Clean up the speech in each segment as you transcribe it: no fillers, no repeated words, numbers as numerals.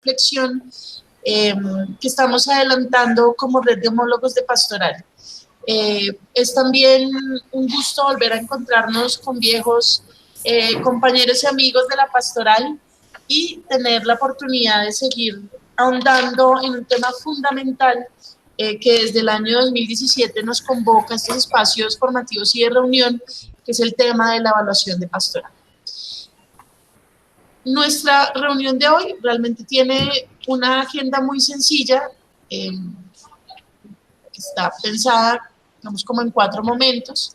reflexión que estamos adelantando como Red de Homólogos de Pastoral. Es también un gusto volver a encontrarnos con viejos compañeros y amigos de la pastoral y tener la oportunidad de seguir ahondando en un tema fundamental que desde el año 2017 nos convoca a estos espacios formativos y de reunión, que es el tema de la evaluación de pastoral. Nuestra reunión de hoy realmente tiene una agenda muy sencilla, está pensada, digamos, como en 4 momentos.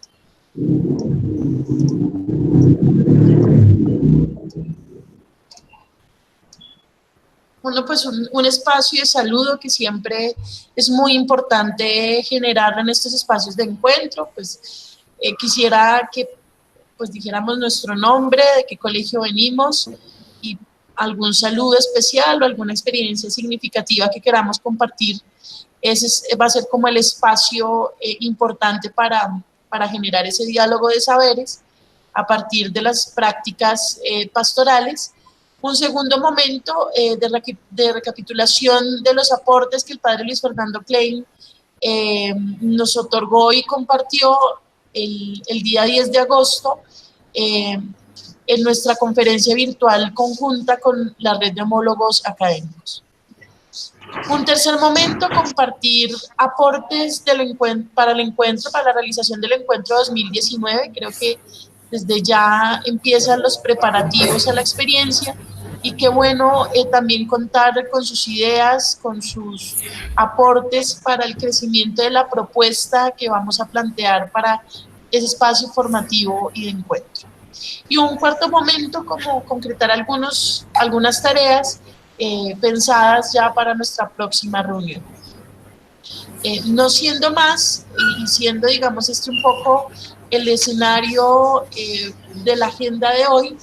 Bueno, pues un espacio de saludo que siempre es muy importante generar en estos espacios de encuentro. Pues quisiera que pues dijéramos nuestro nombre, de qué colegio venimos y algún saludo especial o alguna experiencia significativa que queramos compartir. Ese va a ser como el espacio importante para generar ese diálogo de saberes a partir de las prácticas pastorales. Un segundo momento de recapitulación de los aportes que el padre Luis Fernando Klein nos otorgó y compartió el día 10 de agosto en nuestra conferencia virtual conjunta con la Red de Homólogos Académicos. Un tercer momento, compartir aportes para la realización del encuentro 2019. Creo que desde ya empiezan los preparativos a la experiencia y qué bueno también contar con sus ideas, con sus aportes para el crecimiento de la propuesta que vamos a plantear para ese espacio formativo y de encuentro. Y un cuarto momento, como concretar algunas tareas pensadas ya para nuestra próxima reunión. No siendo más, y siendo, digamos, un poco el escenario de la agenda de hoy,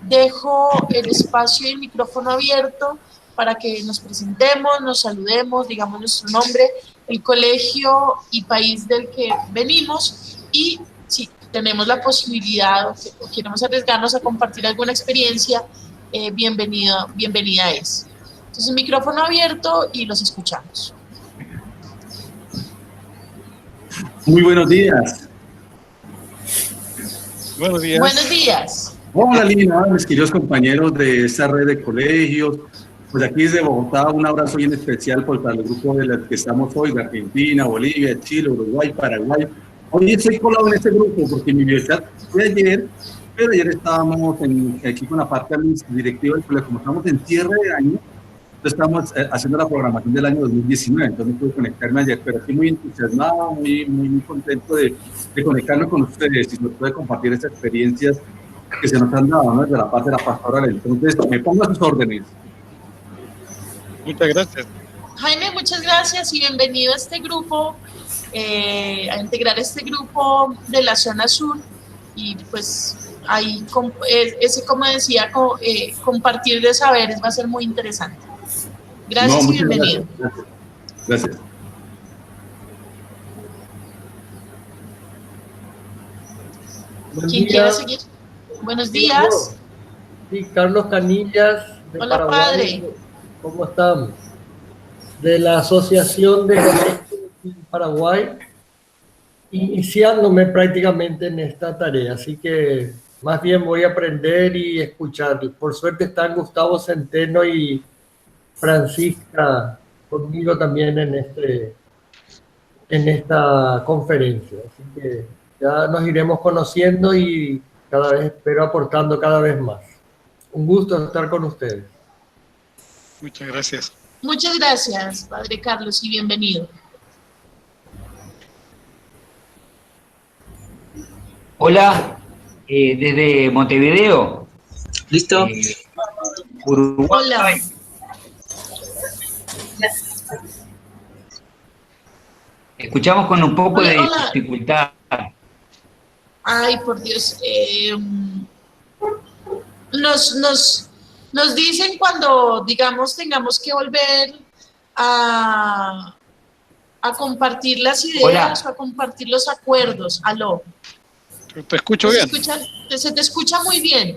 dejo el espacio y el micrófono abierto para que nos presentemos, nos saludemos, digamos nuestro nombre, el colegio y país del que venimos, y si tenemos la posibilidad o queremos arriesgarnos a compartir alguna experiencia, bienvenida es. Entonces, micrófono abierto y los escuchamos. Muy buenos días. Buenos días. Buenos días. Hola, Lina, mis queridos compañeros de esta red de colegios. Pues aquí desde Bogotá, un abrazo bien especial para el grupo de los que estamos hoy, de Argentina, Bolivia, Chile, Uruguay, Paraguay. Hoy estoy colado en este grupo porque mi videochat fue ayer, pero ayer estábamos aquí con la parte directiva del colegio, como estamos en cierre de año, entonces estamos haciendo la programación del año 2019, entonces no pude conectarme ayer, pero estoy muy entusiasmado, muy contento de conectarme con ustedes y sobre todo de compartir estas experiencias que se nos han dado, ¿no?, desde la parte de la pastoral. Entonces, me pongo a sus órdenes. Muchas gracias. Jaime, muchas gracias y bienvenido a este grupo, a integrar este grupo de la zona sur. Y pues ahí, ese, como decía, compartir de saberes va a ser muy interesante. Gracias y bienvenido. Gracias. ¿Quién quiere seguir? Buenos días. Sí, Carlos Canillas, de Hola, Paraguay. padre. ¿Cómo están? De la Asociación de Paraguay, iniciándome prácticamente en esta tarea, así que más bien voy a aprender y escuchar. Por suerte están Gustavo Centeno y Francisca conmigo también en esta conferencia, así que ya nos iremos conociendo y cada vez espero aportando cada vez más. Un gusto estar con ustedes. Muchas gracias. Muchas gracias, padre Carlos, y bienvenido. Hola, desde Montevideo. ¿Listo? Uruguay. Hola. Escuchamos con un poco Hola, de hola. dificultad. Ay, por Dios. Nos dicen cuando, digamos, tengamos que volver a compartir las ideas. Hola. O a compartir los acuerdos. Aló. Te escucho bien. Se te escucha muy bien.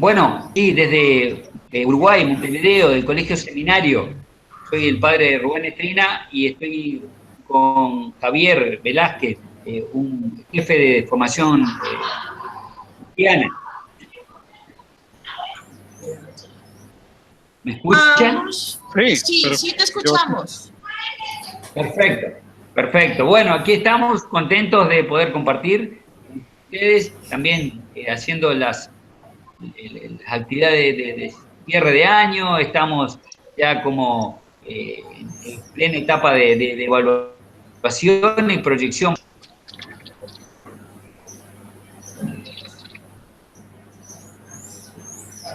Bueno, sí, desde Uruguay, Montevideo, del Colegio Seminario. Soy el padre de Rubén Estrina y estoy con Javier Velázquez, un jefe de formación cristiana. ¿Me escuchan? Vamos. Sí, Sí, te escuchamos. Perfecto, perfecto. Bueno, aquí estamos contentos de poder compartir con ustedes, también haciendo las actividades de cierre de año. Estamos ya como en plena etapa de evaluación y proyección.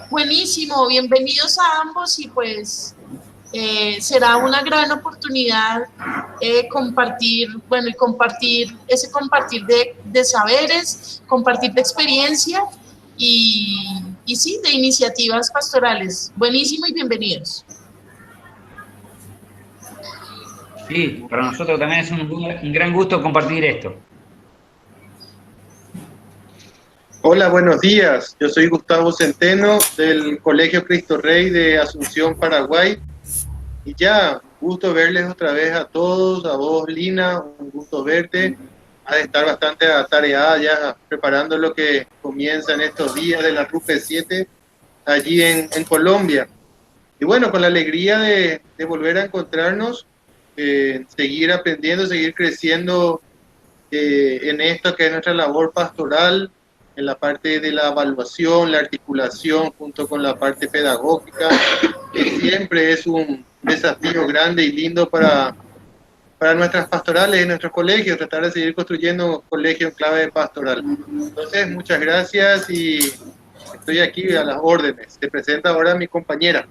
Buenísimo, bienvenidos a ambos y pues será una gran oportunidad compartir, bueno, y compartir de saberes, compartir de experiencia y sí, de iniciativas pastorales. Buenísimo y bienvenidos. Sí, para nosotros también es un gran gusto compartir esto. Hola, buenos días. Yo soy Gustavo Centeno del Colegio Cristo Rey de Asunción, Paraguay. Y ya, gusto verles otra vez a todos, a vos, Lina, un gusto verte. Ha de estar bastante atareada ya preparando lo que comienza en estos días de la RUPE 7 allí en Colombia. Y bueno, con la alegría de volver a encontrarnos, seguir aprendiendo, seguir creciendo en esto que es nuestra labor pastoral, en la parte de la evaluación, la articulación junto con la parte pedagógica, que siempre es un desafío grande y lindo para nuestras pastorales y nuestros colegios, tratar de seguir construyendo un colegio en clave pastoral. Entonces, muchas gracias y estoy aquí a las órdenes. Se presenta ahora mi compañera.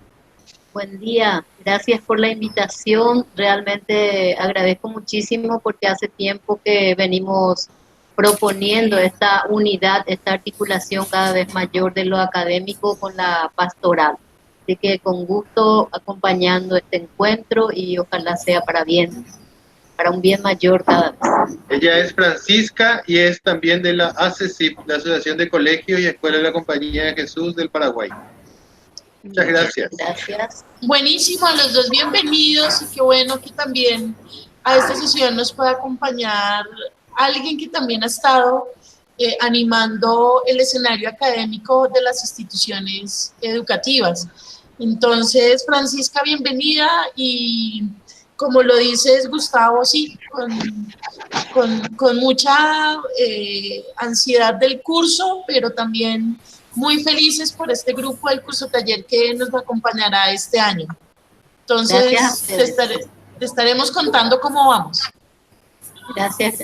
Buen día, gracias por la invitación. Realmente agradezco muchísimo porque hace tiempo que venimos proponiendo esta unidad, esta articulación cada vez mayor de lo académico con la pastoral. Así que con gusto acompañando este encuentro y ojalá sea para bien, para un bien mayor cada vez. Ella es Francisca y es también de la ACESIP, la Asociación de Colegios y Escuelas de la Compañía de Jesús del Paraguay. Muchas gracias. Gracias. Buenísimo, a los dos bienvenidos y qué bueno que también a esta sesión nos pueda acompañar alguien que también ha estado animando el escenario académico de las instituciones educativas. Entonces, Francisca, bienvenida y como lo dices, Gustavo, sí, con mucha ansiedad del curso, pero también muy felices por este grupo del curso taller que nos acompañará este año. Entonces, te estaremos contando cómo vamos. Gracias.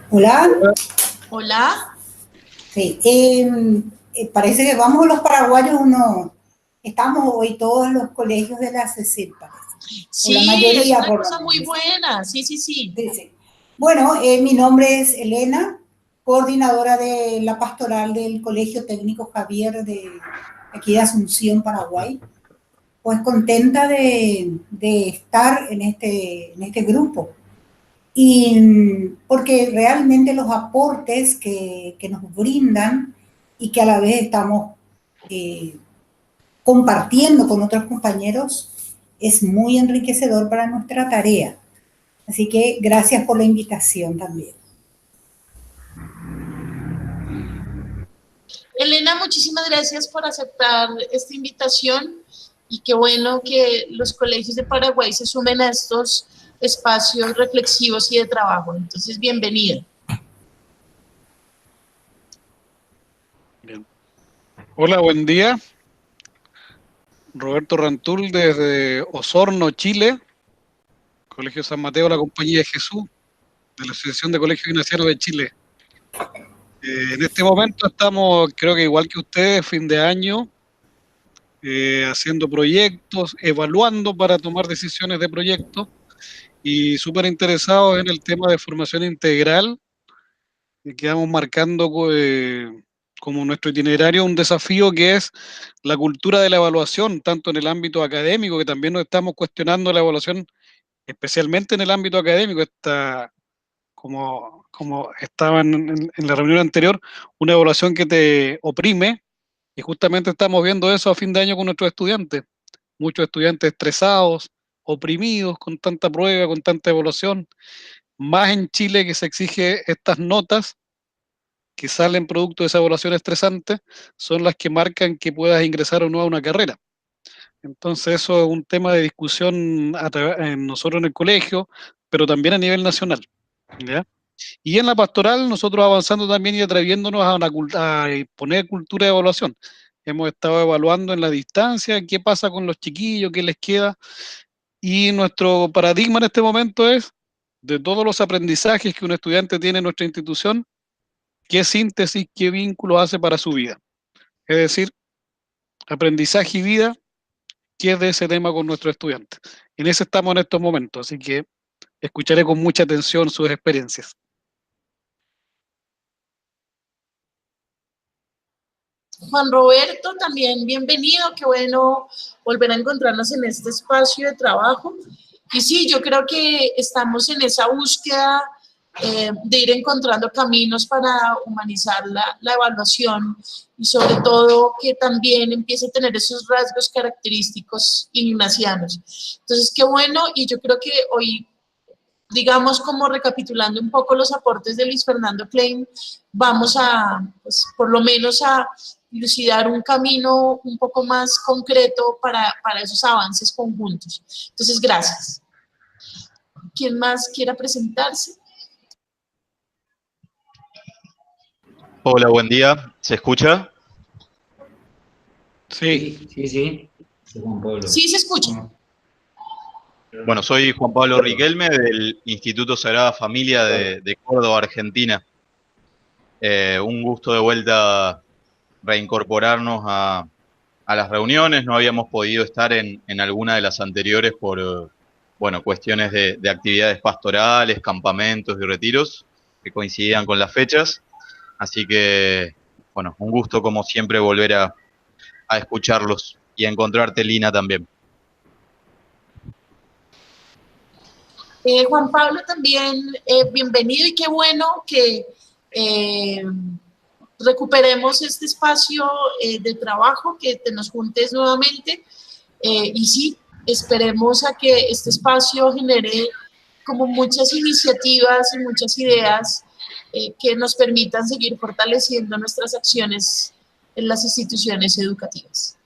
Hola. Hola. Sí, parece que vamos los paraguayos, estamos hoy todos los colegios de la CECIP, parece. Sí, la mayoría, es una cosa muy buena, sí. Bueno, mi nombre es Elena, coordinadora de la pastoral del Colegio Técnico Javier de aquí de Asunción, Paraguay. Pues contenta de estar en este grupo. Y porque realmente los aportes que nos brindan y que a la vez estamos compartiendo con otros compañeros es muy enriquecedor para nuestra tarea. Así que gracias por la invitación también. Elena, muchísimas gracias por aceptar esta invitación y qué bueno que los colegios de Paraguay se sumen a estos espacios reflexivos y de trabajo. Entonces, bienvenida. Bien. Hola, buen día. Roberto Rantul desde Osorno, Chile. Colegio San Mateo, la Compañía de Jesús, de la Asociación de Colegios Ignacianos de Chile. En este momento estamos, creo que igual que ustedes, fin de año, haciendo proyectos, evaluando para tomar decisiones de proyectos y súper interesados en el tema de formación integral, que vamos marcando como nuestro itinerario un desafío que es la cultura de la evaluación, tanto en el ámbito académico, que también nos estamos cuestionando la evaluación, especialmente en el ámbito académico, esta como como estaba en la reunión anterior, una evaluación que te oprime, y justamente estamos viendo eso a fin de año con nuestros estudiantes. Muchos estudiantes estresados, oprimidos con tanta prueba, con tanta evaluación, más en Chile que se exige estas notas que salen producto de esa evaluación estresante, son las que marcan que puedas ingresar o no a una carrera. Entonces eso es un tema de discusión nosotros en el colegio, pero también a nivel nacional, ¿ya? Y en la pastoral nosotros avanzando también y atreviéndonos a poner cultura de evaluación. Hemos estado evaluando en la distancia qué pasa con los chiquillos, qué les queda, y nuestro paradigma en este momento es, de todos los aprendizajes que un estudiante tiene en nuestra institución, qué síntesis, qué vínculo hace para su vida. Es decir, aprendizaje y vida, qué es de ese tema con nuestros estudiantes. En ese estamos en estos momentos, así que escucharé con mucha atención sus experiencias. Juan Roberto, también bienvenido, qué bueno volver a encontrarnos en este espacio de trabajo. Y sí, yo creo que estamos en esa búsqueda de ir encontrando caminos para humanizar la evaluación y sobre todo que también empiece a tener esos rasgos característicos ignacianos. Entonces, qué bueno, y yo creo que hoy, digamos, como recapitulando un poco los aportes de Luis Fernando Klein, vamos a, pues, por lo menos a dilucidar un camino un poco más concreto para esos avances conjuntos. Entonces, gracias. ¿Quién más quiera presentarse? Hola, buen día. ¿Se escucha? Sí. Sí. Juan Pablo. Sí, se escucha. Bueno, soy Juan Pablo Riquelme del Instituto Sagrada Familia de Córdoba, Argentina. Un gusto de vuelta reincorporarnos a las reuniones. No habíamos podido estar en alguna de las anteriores por cuestiones de actividades pastorales, campamentos y retiros que coincidían con las fechas. Así que, bueno, un gusto como siempre volver a escucharlos y a encontrarte, Lina, también. Juan Pablo, también bienvenido y qué bueno que recuperemos este espacio de trabajo, que te nos juntes nuevamente y sí, esperemos a que este espacio genere como muchas iniciativas y muchas ideas que nos permitan seguir fortaleciendo nuestras acciones en las instituciones educativas.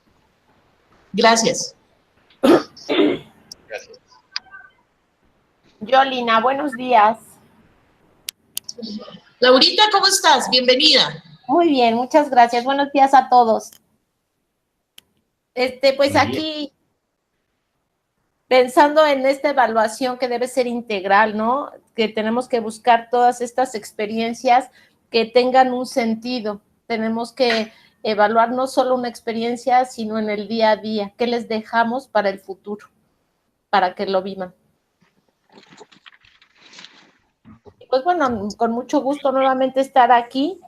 Gracias. Gracias. Yolina, buenos días. Laurita, ¿cómo estás? Bienvenida. Muy bien, muchas gracias. Buenos días a todos. Pues aquí, pensando en esta evaluación que debe ser integral, ¿no? Que tenemos que buscar todas estas experiencias que tengan un sentido. Tenemos que evaluar no solo una experiencia, sino en el día a día. ¿Qué les dejamos para el futuro? Para que lo vivan. Pues bueno, con mucho gusto nuevamente estar aquí,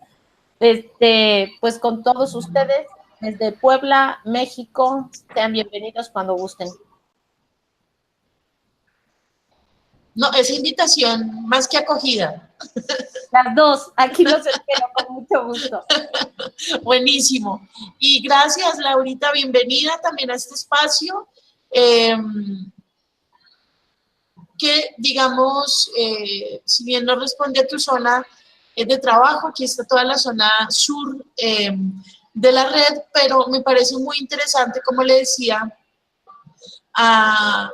pues con todos ustedes, desde Puebla, México. Sean bienvenidos cuando gusten. No, esa invitación más que acogida. Las dos, aquí los espero con mucho gusto. Buenísimo. Y gracias, Laurita, bienvenida también a este espacio. Que, digamos, si bien no responde a tu zona de trabajo, aquí está toda la zona sur de la red, pero me parece muy interesante, como le decía a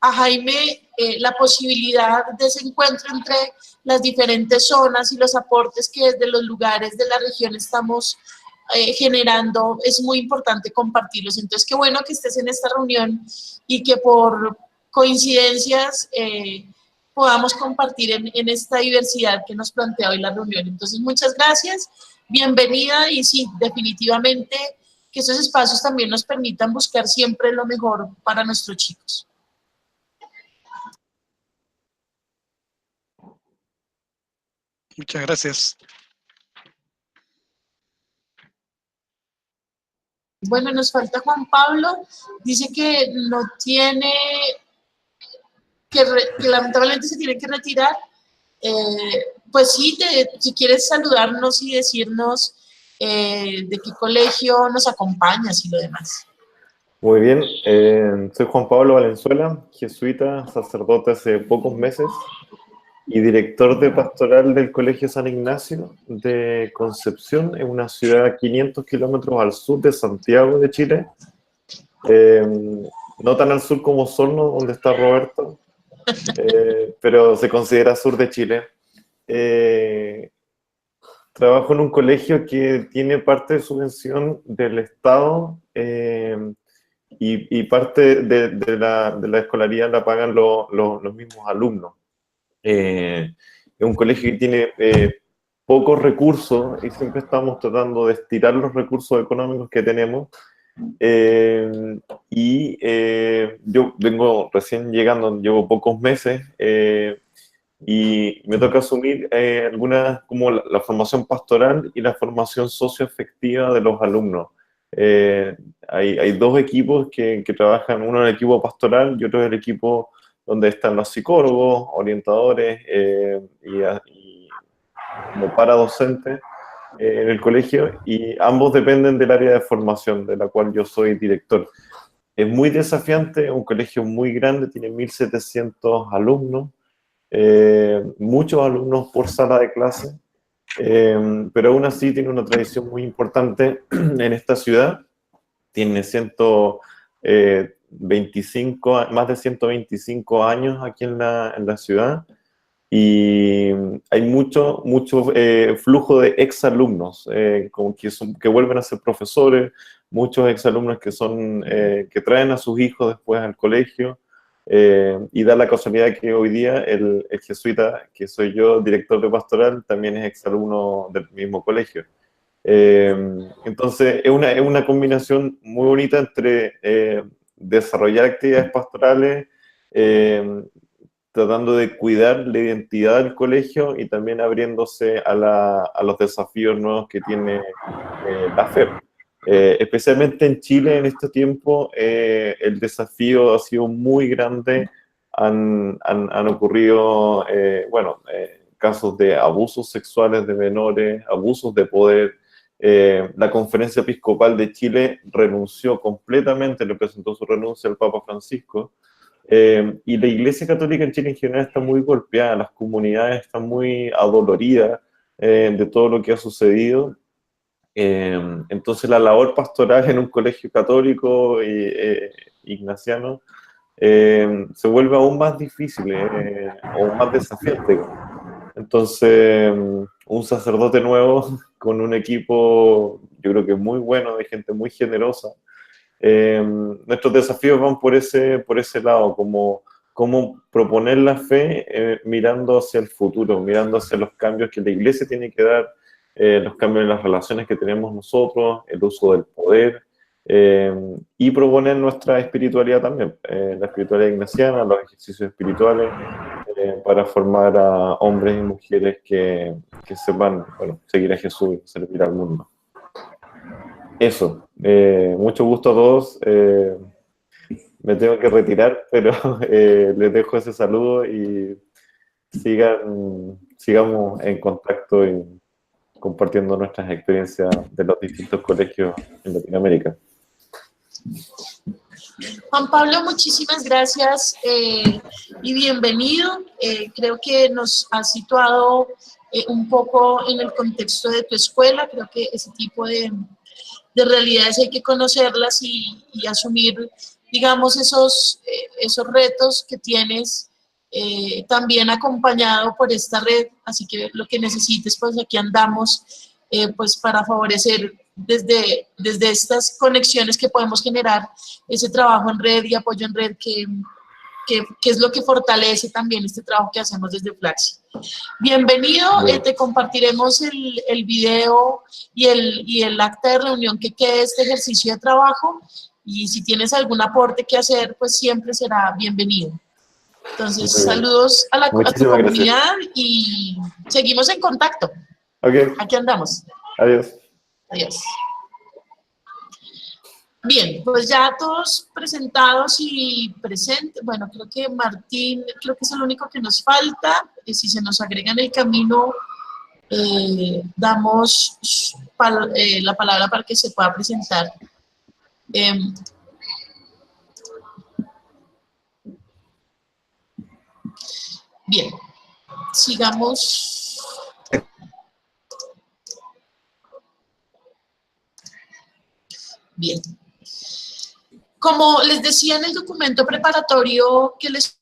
Jaime, la posibilidad de ese encuentro entre las diferentes zonas y los aportes que desde los lugares de la región estamos generando, es muy importante compartirlos. Entonces, qué bueno que estés en esta reunión y que por coincidencias podamos compartir en esta diversidad que nos plantea hoy la reunión. Entonces, muchas gracias, bienvenida, y sí, definitivamente que estos espacios también nos permitan buscar siempre lo mejor para nuestros chicos. Muchas gracias. Bueno, nos falta Juan Pablo, dice que no tiene, que lamentablemente se tiene que retirar, pues sí, si quieres saludarnos y decirnos de qué colegio nos acompañas y lo demás. Muy bien, soy Juan Pablo Valenzuela, jesuita, sacerdote hace pocos meses y director de pastoral del Colegio San Ignacio de Concepción, en una ciudad a 500 kilómetros al sur de Santiago de Chile. No tan al sur como Osorno, donde está Roberto, pero se considera sur de Chile. Trabajo en un colegio que tiene parte de subvención del Estado y parte de la escolaridad la pagan los mismos alumnos. Es un colegio que tiene pocos recursos y siempre estamos tratando de estirar los recursos económicos que tenemos. Yo vengo recién llegando, llevo pocos meses y me toca asumir algunas, como la formación pastoral y la formación socioafectiva de los alumnos. Hay dos equipos que trabajan, uno es el equipo pastoral y otro es el equipo donde están los psicólogos, orientadores y como paradocentes en el colegio, y ambos dependen del área de formación de la cual yo soy director. Es muy desafiante, un colegio muy grande, tiene 1.700 alumnos, muchos alumnos por sala de clase, pero aún así tiene una tradición muy importante en esta ciudad. Tiene más de 125 años aquí en la ciudad, y hay mucho flujo de exalumnos que vuelven a ser profesores, muchos exalumnos que traen a sus hijos después al colegio, y da la casualidad que hoy día el jesuita, que soy yo, director de pastoral, también es exalumno del mismo colegio. Entonces es una combinación muy bonita entre desarrollar actividades pastorales, tratando de cuidar la identidad del colegio y también abriéndose a los desafíos nuevos que tiene la fe. Especialmente en Chile en este tiempo, el desafío ha sido muy grande. Han ocurrido casos de abusos sexuales de menores, abusos de poder. La Conferencia Episcopal de Chile renunció completamente, le presentó su renuncia al Papa Francisco, y la Iglesia Católica en Chile en general está muy golpeada, las comunidades están muy adoloridas de todo lo que ha sucedido. Entonces la labor pastoral en un colegio católico ignaciano se vuelve aún más difícil, aún más desafiante. Entonces, un sacerdote nuevo con un equipo, yo creo que muy bueno, de gente muy generosa. Nuestros desafíos van por ese lado, como proponer la fe mirando hacia el futuro, mirando hacia los cambios que la Iglesia tiene que dar, los cambios en las relaciones que tenemos nosotros, el uso del poder, y proponer nuestra espiritualidad también, la espiritualidad ignaciana, los ejercicios espirituales, para formar a hombres y mujeres que sepan, seguir a Jesús y servir al mundo. Eso, mucho gusto a todos. Me tengo que retirar, pero les dejo ese saludo y sigamos en contacto y compartiendo nuestras experiencias de los distintos colegios en Latinoamérica. Juan Pablo, muchísimas gracias y bienvenido. Creo que nos has situado un poco en el contexto de tu escuela. Creo que ese tipo de realidades hay que conocerlas y asumir, digamos, esos retos que tienes también acompañado por esta red. Así que lo que necesites, pues aquí andamos pues para favorecer desde estas conexiones que podemos generar ese trabajo en red y apoyo en red que es lo que fortalece también este trabajo que hacemos desde Flaxi. Bienvenido, te compartiremos el video y el acta de reunión que quede este ejercicio de trabajo, y si tienes algún aporte que hacer, pues siempre será bienvenido. Entonces, saludos a tu comunidad y seguimos en contacto. Okay. Aquí andamos. Adiós. Adiós. Bien, pues ya todos presentados y presentes. Bueno, creo que Martín, creo que es el único que nos falta. Si se nos agrega en el camino, damos la palabra para que se pueda presentar. Bien, sigamos. Bien. Como les decía en el documento preparatorio que les...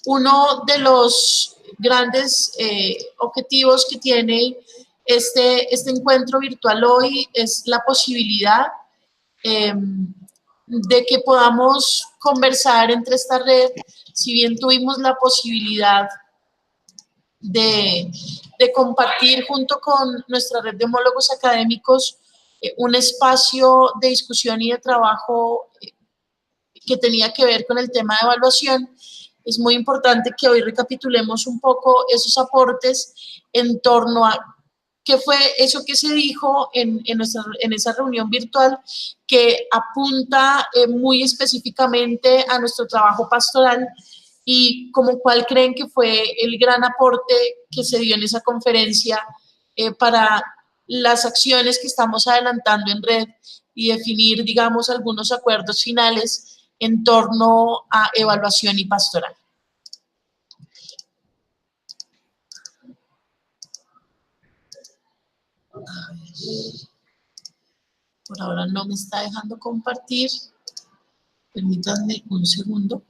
uno de los grandes objetivos que tiene este encuentro virtual hoy es la posibilidad de que podamos conversar entre esta red. Si bien tuvimos la posibilidad de compartir junto con nuestra red de homólogos académicos un espacio de discusión y de trabajo que tenía que ver con el tema de evaluación, es muy importante que hoy recapitulemos un poco esos aportes en torno a qué fue eso que se dijo en esa reunión virtual que apunta muy específicamente a nuestro trabajo pastoral y como cuál creen que fue el gran aporte que se dio en esa conferencia para las acciones que estamos adelantando en red y definir, digamos, algunos acuerdos finales en torno a evaluación y pastoral. Por ahora no me está dejando compartir. Permítanme un segundo.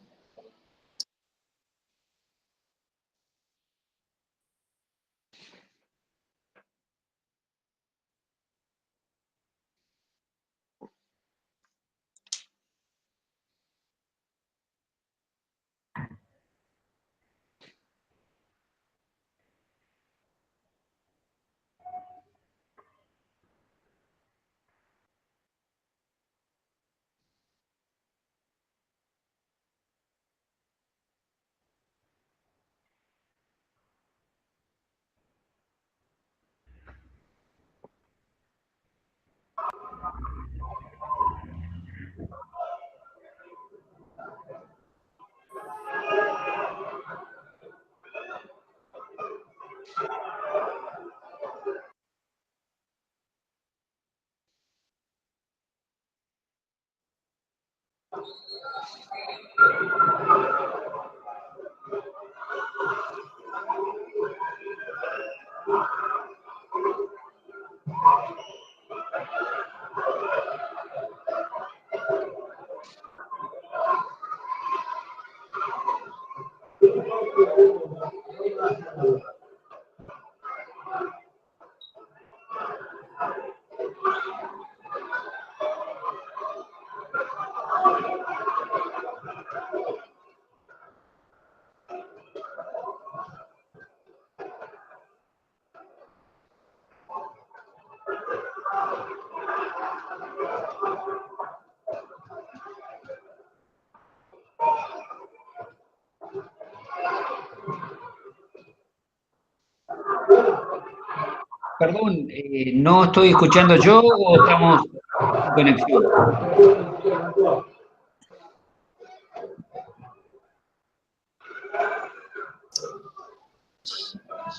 Perdón, ¿no estoy escuchando yo o estamos en conexión?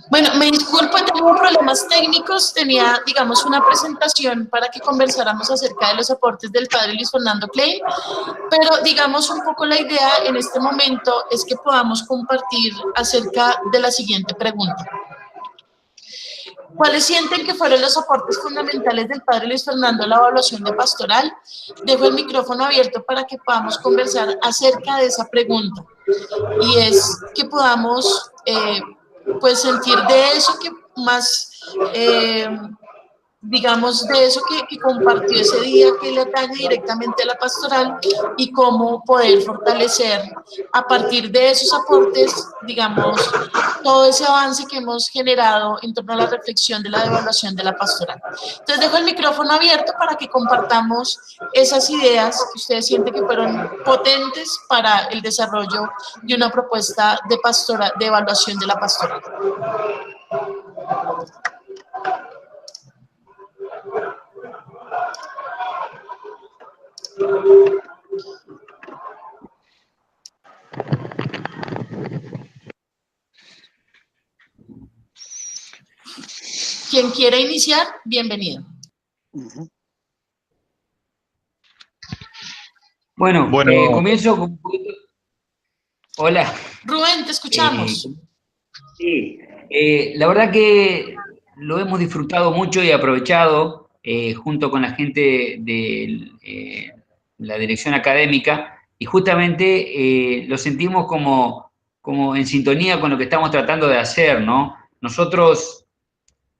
Bueno, me disculpo, tengo problemas técnicos, tenía, digamos, una presentación para que conversáramos acerca de los aportes del padre Luis Fernando Klein, pero digamos un poco la idea en este momento es que podamos compartir acerca de la siguiente pregunta. ¿Cuáles sienten que fueron los aportes fundamentales del padre Luis Fernando a la evaluación de pastoral? Dejo el micrófono abierto para que podamos conversar acerca de esa pregunta. Y es que podamos, pues, sentir de eso que más, digamos, de eso que compartió ese día, que le atañe directamente a la pastoral y cómo poder fortalecer a partir de esos aportes, digamos, todo ese avance que hemos generado en torno a la reflexión de la evaluación de la pastoral. Entonces dejo el micrófono abierto para que compartamos esas ideas que ustedes sienten que fueron potentes para el desarrollo de una propuesta de evaluación de la pastoral. Quien quiera iniciar, bienvenido. Bueno, comienzo con un poquito. Hola. Rubén, te escuchamos. Sí, la verdad que lo hemos disfrutado mucho y aprovechado junto con la gente de la dirección académica, y justamente lo sentimos como en sintonía con lo que estamos tratando de hacer, ¿no? Nosotros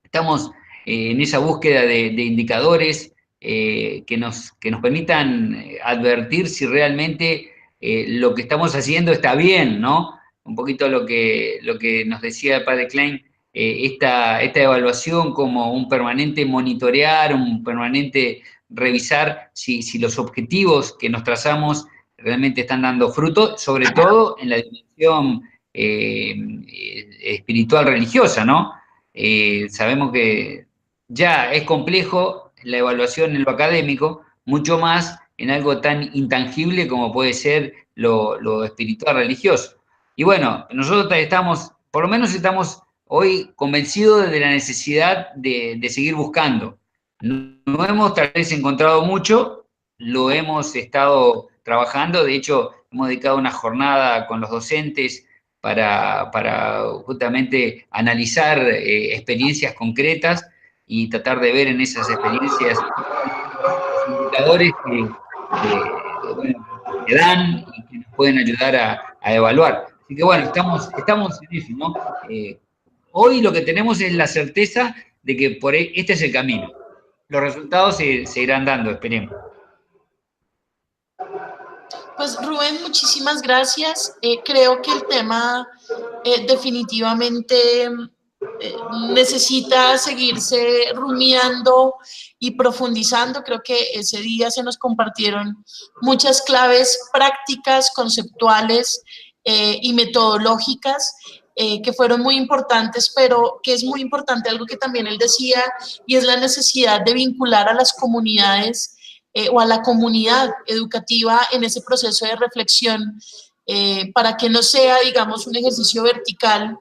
estamos en esa búsqueda de indicadores que nos permitan advertir si realmente lo que estamos haciendo está bien, ¿no? Un poquito lo que nos decía el padre Klein, esta evaluación como un permanente monitorear, un permanente revisar si los objetivos que nos trazamos realmente están dando fruto, sobre todo en la dimensión espiritual religiosa, ¿no? Sabemos que ya es complejo la evaluación en lo académico, mucho más en algo tan intangible como puede ser lo espiritual religioso. Y bueno, nosotros estamos, por lo menos estamos hoy convencidos de la necesidad de seguir buscando. No hemos tal vez encontrado mucho, lo hemos estado trabajando, de hecho hemos dedicado una jornada con los docentes para justamente analizar experiencias concretas y tratar de ver en esas experiencias los indicadores que dan y que nos pueden ayudar a evaluar. Así que bueno, estamos en eso, ¿no? Hoy lo que tenemos es la certeza de que este es el camino. Los resultados se irán dando, esperemos. Pues Rubén, muchísimas gracias. Creo que el tema definitivamente necesita seguirse rumiando y profundizando. Creo que ese día se nos compartieron muchas claves prácticas, conceptuales y metodológicas que fueron muy importantes, pero que es muy importante algo que también él decía, y es la necesidad de vincular a las comunidades o a la comunidad educativa en ese proceso de reflexión para que no sea, digamos, un ejercicio vertical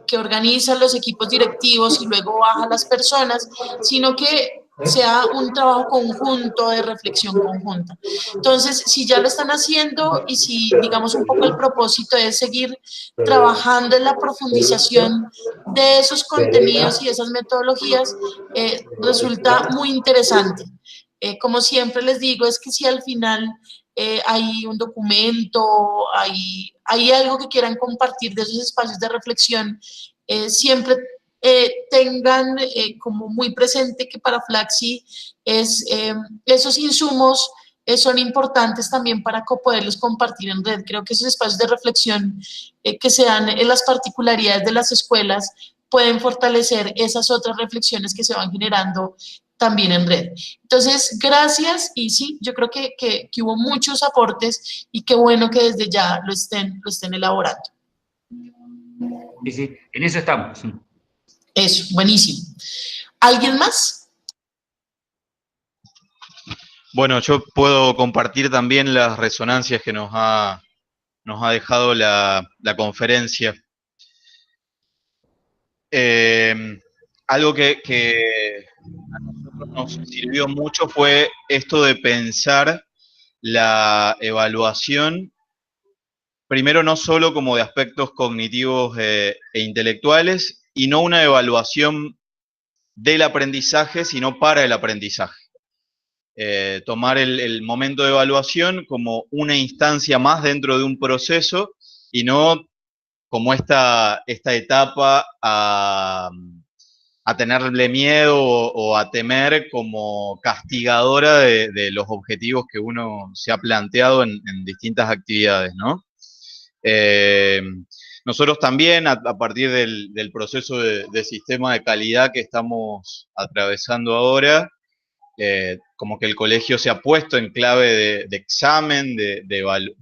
que organizan los equipos directivos y luego baja a las personas, sino que sea un trabajo conjunto de reflexión conjunta. Entonces, si ya lo están haciendo y si, digamos, un poco el propósito es seguir trabajando en la profundización de esos contenidos y esas metodologías, resulta muy interesante. Como siempre les digo, es que si al final hay un documento, hay algo que quieran compartir de esos espacios de reflexión, siempre tengan como muy presente que para Flaxi esos insumos son importantes también para poderlos compartir en red. Creo que esos espacios de reflexión que se dan en las particularidades de las escuelas pueden fortalecer esas otras reflexiones que se van generando también en red. Entonces, gracias, y sí, yo creo que hubo muchos aportes y qué bueno que desde ya lo estén elaborando. Sí, en eso estamos. Eso, buenísimo. ¿Alguien más? Bueno, yo puedo compartir también las resonancias que nos ha dejado la conferencia. Algo que a nosotros nos sirvió mucho fue esto de pensar la evaluación, primero no solo como de aspectos cognitivos e intelectuales, y no una evaluación del aprendizaje, sino para el aprendizaje. Tomar el momento de evaluación como una instancia más dentro de un proceso y no como esta etapa a tenerle miedo o a temer como castigadora de los objetivos que uno se ha planteado en distintas actividades, ¿no? Nosotros también, a partir del proceso de sistema de calidad que estamos atravesando ahora, como que el colegio se ha puesto en clave de examen, de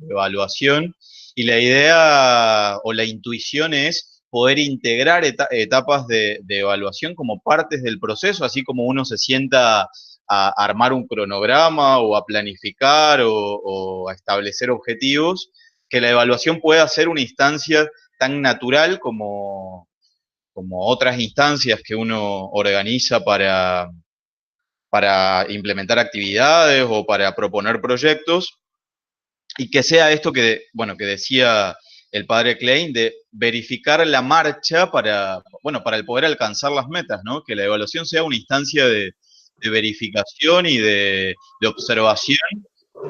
evaluación, y la idea o la intuición es poder integrar etapas de evaluación como partes del proceso, así como uno se sienta a armar un cronograma o a planificar o a establecer objetivos, que la evaluación pueda ser una instancia tan natural como otras instancias que uno organiza para implementar actividades o para proponer proyectos, y que sea esto que decía el padre Klein, de verificar la marcha para el poder alcanzar las metas, ¿no? Que la evaluación sea una instancia de verificación y de observación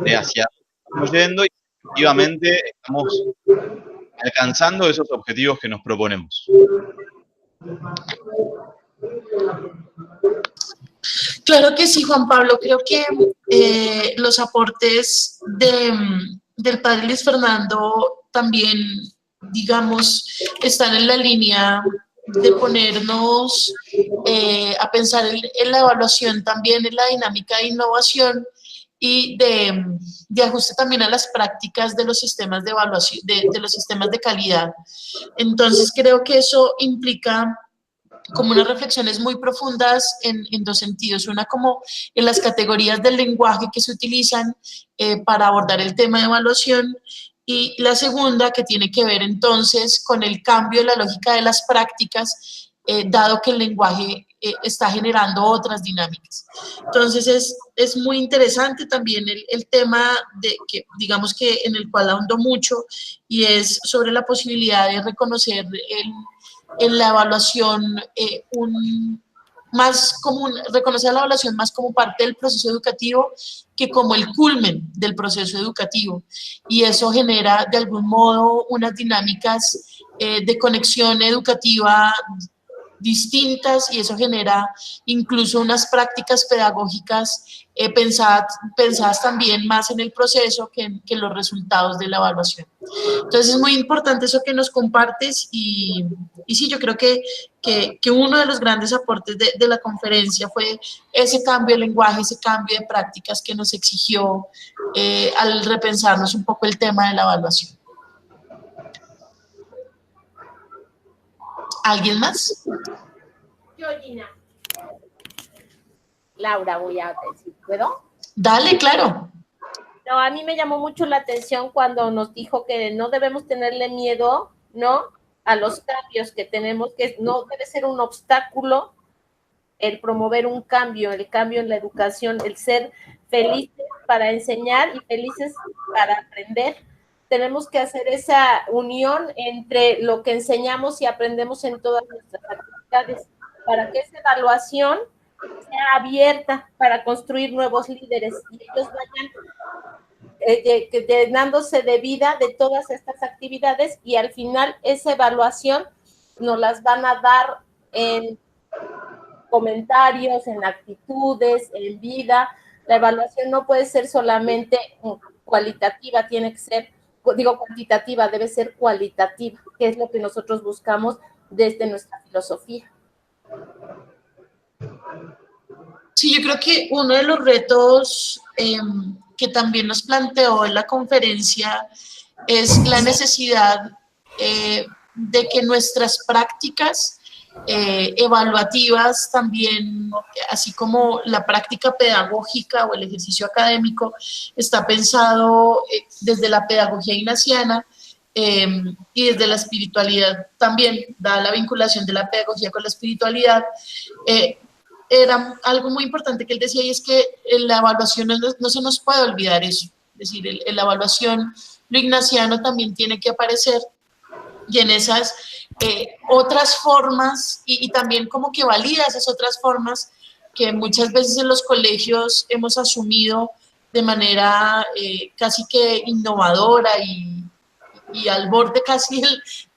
de hacia dónde estamos yendo y efectivamente estamos alcanzando esos objetivos que nos proponemos. Claro que sí, Juan Pablo. Creo que los aportes del padre Luis Fernando también, digamos, están en la línea de ponernos a pensar en la evaluación, también en la dinámica de innovación y de ajuste también a las prácticas de los sistemas de evaluación, de los sistemas de calidad. Entonces, creo que eso implica como unas reflexiones muy profundas en dos sentidos. Una, como en las categorías del lenguaje que se utilizan para abordar el tema de evaluación, y la segunda, que tiene que ver entonces con el cambio de la lógica de las prácticas, dado que el lenguaje está generando otras dinámicas. Entonces es muy interesante también el tema que, digamos que en el cual ahondo mucho, y es sobre la posibilidad de reconocer en la evaluación reconocer la evaluación más como parte del proceso educativo que como el culmen del proceso educativo, y eso genera de algún modo unas dinámicas de conexión educativa distintas, y eso genera incluso unas prácticas pedagógicas pensadas también más en el proceso que en los resultados de la evaluación. Entonces es muy importante eso que nos compartes, y sí, yo creo que uno de los grandes aportes de la conferencia fue ese cambio de lenguaje, ese cambio de prácticas que nos exigió al repensarnos un poco el tema de la evaluación. ¿Alguien más? Yo, Gina. Laura, voy a decir, ¿puedo? Dale, claro. No, a mí me llamó mucho la atención cuando nos dijo que no debemos tenerle miedo, ¿no?, a los cambios que tenemos, que no debe ser un obstáculo el promover un cambio, el cambio en la educación, el ser felices para enseñar y felices para aprender. Tenemos que hacer esa unión entre lo que enseñamos y aprendemos en todas nuestras actividades, para que esa evaluación sea abierta para construir nuevos líderes y ellos vayan llenándose de vida de todas estas actividades, y al final esa evaluación nos las van a dar en comentarios, en actitudes, en vida. La evaluación no puede ser solamente cualitativa, tiene que ser, cuantitativa, debe ser cualitativa, que es lo que nosotros buscamos desde nuestra filosofía. Sí, yo creo que uno de los retos que también nos planteó en la conferencia es la necesidad de que nuestras prácticas evaluativas también, así como la práctica pedagógica o el ejercicio académico, está pensado desde la pedagogía ignaciana y desde la espiritualidad también, dada la vinculación de la pedagogía con la espiritualidad. Era algo muy importante que él decía, y es que en la evaluación no se nos puede olvidar eso. Es decir, en la evaluación lo ignaciano también tiene que aparecer, y en esas otras formas, y también como que valida esas otras formas que muchas veces en los colegios hemos asumido de manera casi que innovadora y al borde casi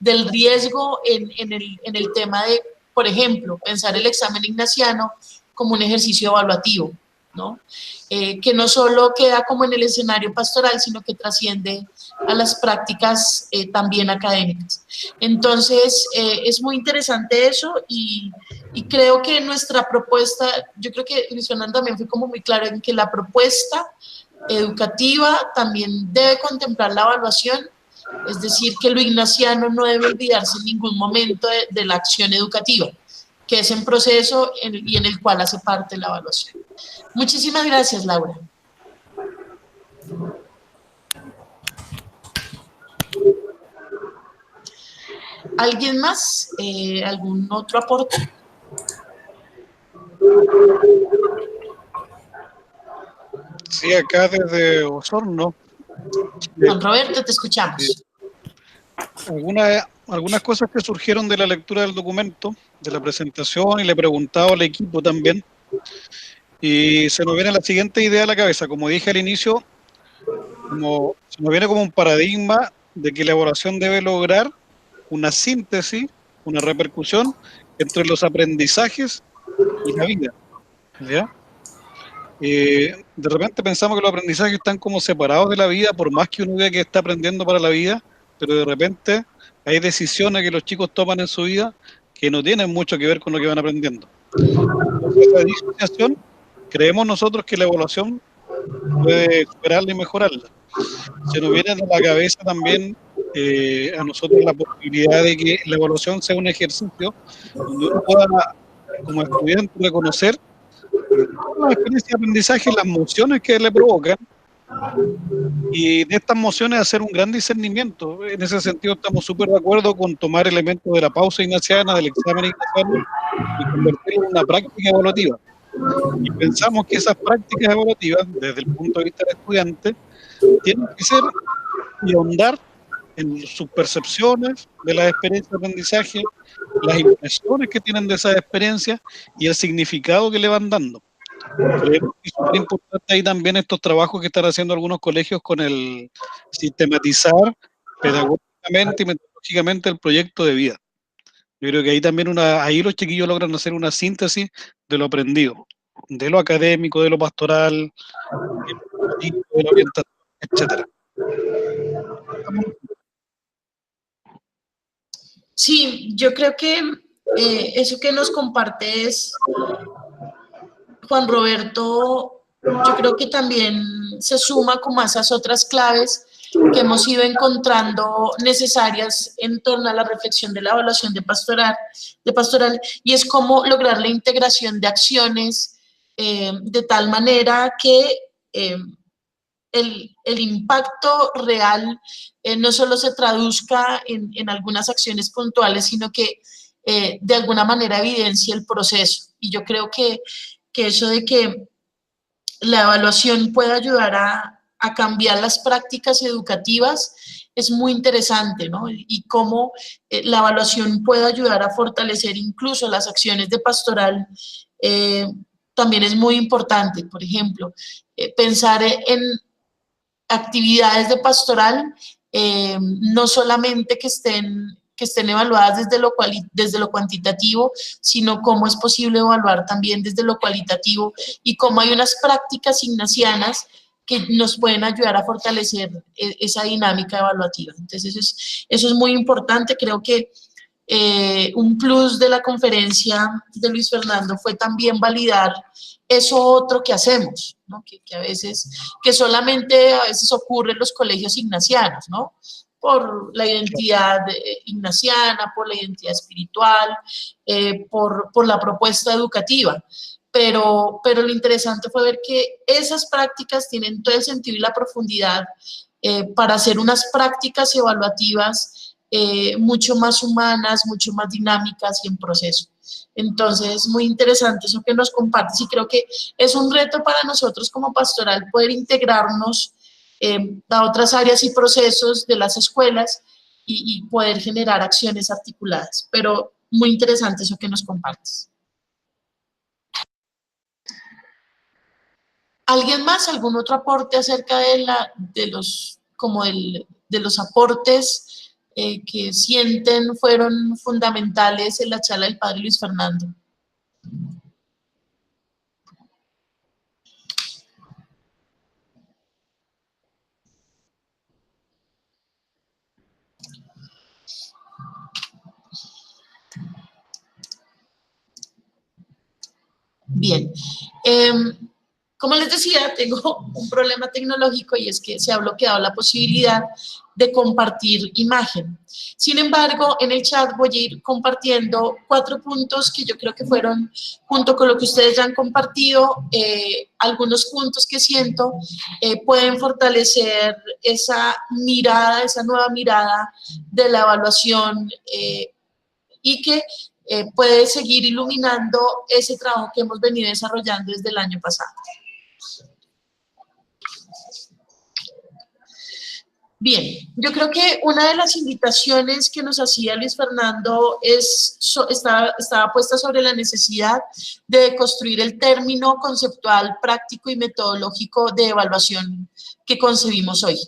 del riesgo en el tema de, por ejemplo, pensar el examen ignaciano como un ejercicio evaluativo, ¿no? Que no solo queda como en el escenario pastoral, sino que trasciende a las prácticas también académicas. Entonces, es muy interesante eso, y creo que nuestra propuesta, yo creo que Luis Fernando también fue como muy claro en que la propuesta educativa también debe contemplar la evaluación, es decir, que lo ignaciano no debe olvidarse en ningún momento de la acción educativa, que es en proceso y en el cual hace parte la evaluación. Muchísimas gracias, Laura. ¿Alguien más? ¿Algún otro aporte? Sí, acá desde Osorno. Juan Roberto, te escuchamos. Algunas cosas que surgieron de la lectura del documento, de la presentación, y le he preguntado al equipo también. Y se nos viene la siguiente idea a la cabeza. Como dije al inicio, se nos viene como un paradigma de que la evaluación debe lograr una síntesis, una repercusión entre los aprendizajes y la vida, ¿ya? De repente pensamos que los aprendizajes están como separados de la vida, por más que uno vea que está aprendiendo para la vida, pero de repente hay decisiones que los chicos toman en su vida que no tienen mucho que ver con lo que van aprendiendo. Entonces, esa disociación, creemos nosotros que la evaluación puede superarla y mejorarla. Se nos viene a la cabeza también a nosotros la posibilidad de que la evaluación sea un ejercicio donde uno pueda, como estudiante, reconocer las experiencias de aprendizaje, las emociones que le provocan, y de estas emociones hacer un gran discernimiento. En ese sentido estamos súper de acuerdo con tomar elementos de la pausa ignaciana, del examen ignaciano, y convertirlo en una práctica evaluativa. Y pensamos que esas prácticas evaluativas, desde el punto de vista del estudiante, tienen que ser y ahondar en sus percepciones de las experiencias de aprendizaje, las impresiones que tienen de esas experiencias y el significado que le van dando. Creo que es súper importante ahí también estos trabajos que están haciendo algunos colegios con el sistematizar pedagógicamente y metodológicamente el proyecto de vida. Yo creo que ahí también ahí los chiquillos logran hacer una síntesis de lo aprendido, de lo académico, de lo pastoral, de la orientación, etcétera. Sí, yo creo que eso que nos compartes, Juan Roberto, yo creo que también se suma como a esas otras claves que hemos ido encontrando necesarias en torno a la reflexión de la evaluación de pastoral, y es cómo lograr la integración de acciones de tal manera que el impacto real no solo se traduzca en algunas acciones puntuales, sino que de alguna manera evidencie el proceso. Y yo creo que eso de que la evaluación puede ayudar a cambiar las prácticas educativas es muy interesante, ¿no? Y cómo la evaluación puede ayudar a fortalecer incluso las acciones de pastoral también es muy importante. Por ejemplo, pensar en actividades de pastoral, no solamente que estén evaluadas desde lo cuantitativo, sino cómo es posible evaluar también desde lo cualitativo y cómo hay unas prácticas ignacianas que nos pueden ayudar a fortalecer esa dinámica evaluativa. Entonces, eso es muy importante. Creo que un plus de la conferencia de Luis Fernando fue también validar eso otro que hacemos, ¿no? Que a veces, que solamente a veces ocurre en los colegios ignacianos, ¿no? Por la identidad ignaciana, por la identidad espiritual, por la propuesta educativa. Pero lo interesante fue ver que esas prácticas tienen todo el sentido y la profundidad para hacer unas prácticas evaluativas mucho más humanas, mucho más dinámicas y en proceso. Entonces, muy interesante eso que nos compartes y creo que es un reto para nosotros como pastoral poder integrarnos a otras áreas y procesos de las escuelas y poder generar acciones articuladas. Pero muy interesante eso que nos compartes. ¿Alguien más? ¿Algún otro aporte acerca de los aportes que sienten fueron fundamentales en la charla del padre Luis Fernando? Bien. como les decía, tengo un problema tecnológico y es que se ha bloqueado la posibilidad de compartir imagen. Sin embargo, en el chat voy a ir compartiendo 4 puntos que yo creo que fueron, junto con lo que ustedes ya han compartido, algunos puntos que siento pueden fortalecer esa mirada, esa nueva mirada de la evaluación y que puede seguir iluminando ese trabajo que hemos venido desarrollando desde el año pasado. Bien, yo creo que una de las invitaciones que nos hacía Luis Fernando estaba puesta sobre la necesidad de construir el término conceptual, práctico y metodológico de evaluación que concebimos hoy.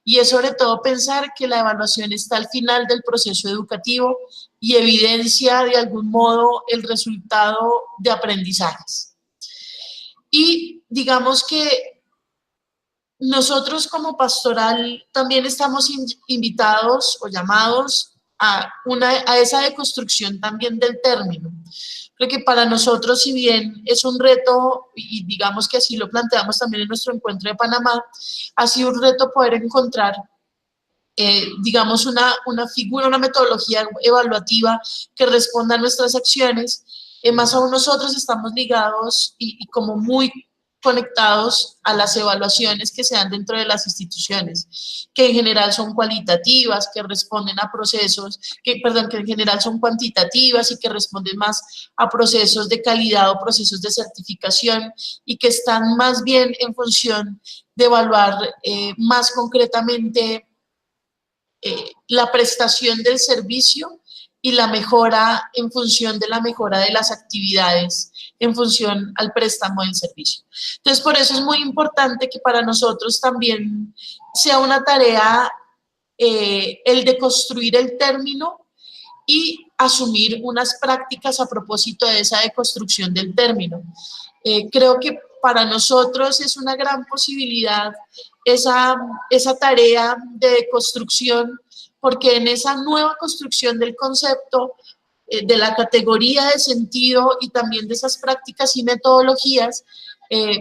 Y es sobre todo pensar que la evaluación está al final del proceso educativo y evidencia de algún modo el resultado de aprendizajes. Y digamos que nosotros como pastoral también estamos invitados o llamados a esa deconstrucción también del término. Creo que para nosotros, si bien es un reto, y digamos que así lo planteamos también en nuestro encuentro de Panamá, ha sido un reto poder encontrar, digamos, una figura, una metodología evaluativa que responda a nuestras acciones. Más aún nosotros estamos ligados y como muy conectados a las evaluaciones que se dan dentro de las instituciones, que en general son cualitativas, que responden a procesos, que en general son cuantitativas y que responden más a procesos de calidad o procesos de certificación y que están más bien en función de evaluar más concretamente la prestación del servicio y la mejora en función de la mejora de las actividades en función al préstamo del servicio. Entonces, por eso es muy importante que para nosotros también sea una tarea el de construir el término y asumir unas prácticas a propósito de esa deconstrucción del término. Creo que para nosotros es una gran posibilidad esa tarea de construcción, porque en esa nueva construcción del concepto, de la categoría de sentido y también de esas prácticas y metodologías,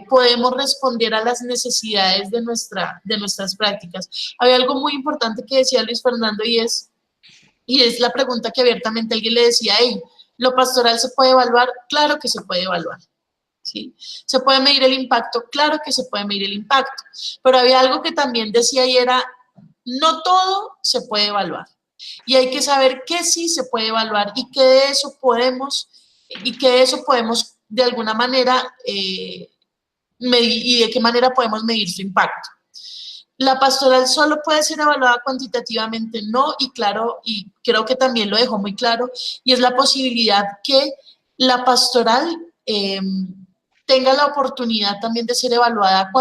podemos responder a las necesidades de nuestras prácticas. Había algo muy importante que decía Luis Fernando y es la pregunta que abiertamente alguien le decía: hey, ¿lo pastoral se puede evaluar? Claro que se puede evaluar. ¿Sí? ¿Se puede medir el impacto? Claro que se puede medir el impacto. Pero había algo que también decía y era: no todo se puede evaluar. Y hay que saber qué sí se puede evaluar y que de eso podemos de alguna manera medir, y de qué manera podemos medir su impacto. La pastoral solo puede ser evaluada cuantitativamente, no, y claro, y creo que también lo dejó muy claro, y es la posibilidad que la pastoral tenga la oportunidad también de ser evaluada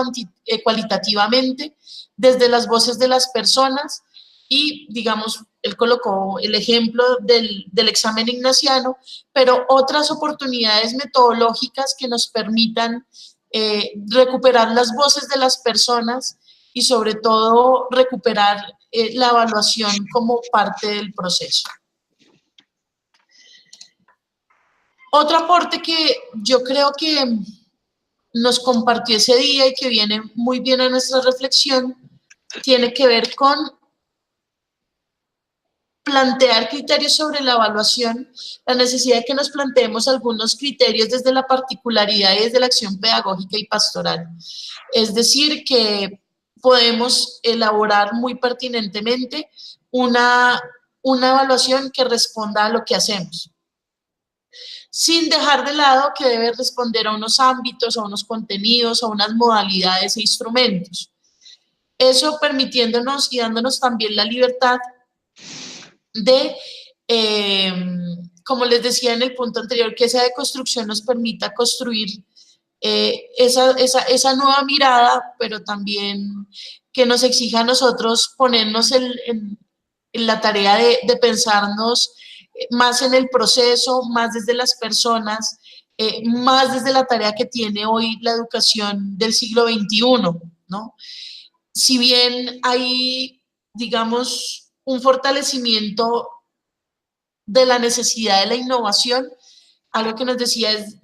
cualitativamente desde las voces de las personas. Y, digamos, él colocó el ejemplo del examen ignaciano, pero otras oportunidades metodológicas que nos permitan recuperar las voces de las personas y, sobre todo, recuperar la evaluación como parte del proceso. Otro aporte que yo creo que nos compartió ese día y que viene muy bien a nuestra reflexión tiene que ver con plantear criterios sobre la evaluación, la necesidad de que nos planteemos algunos criterios desde la particularidad y desde la acción pedagógica y pastoral. Es decir, que podemos elaborar muy pertinentemente una evaluación que responda a lo que hacemos, sin dejar de lado que debe responder a unos ámbitos, a unos contenidos, a unas modalidades e instrumentos. Eso permitiéndonos y dándonos también la libertad de, como les decía en el punto anterior, que esa deconstrucción nos permita construir esa nueva mirada, pero también que nos exija a nosotros ponernos en la tarea de pensarnos más en el proceso, más desde las personas, más desde la tarea que tiene hoy la educación del siglo XXI, ¿no? Si bien hay, digamos, un fortalecimiento de la necesidad de la innovación, algo que nos decía es: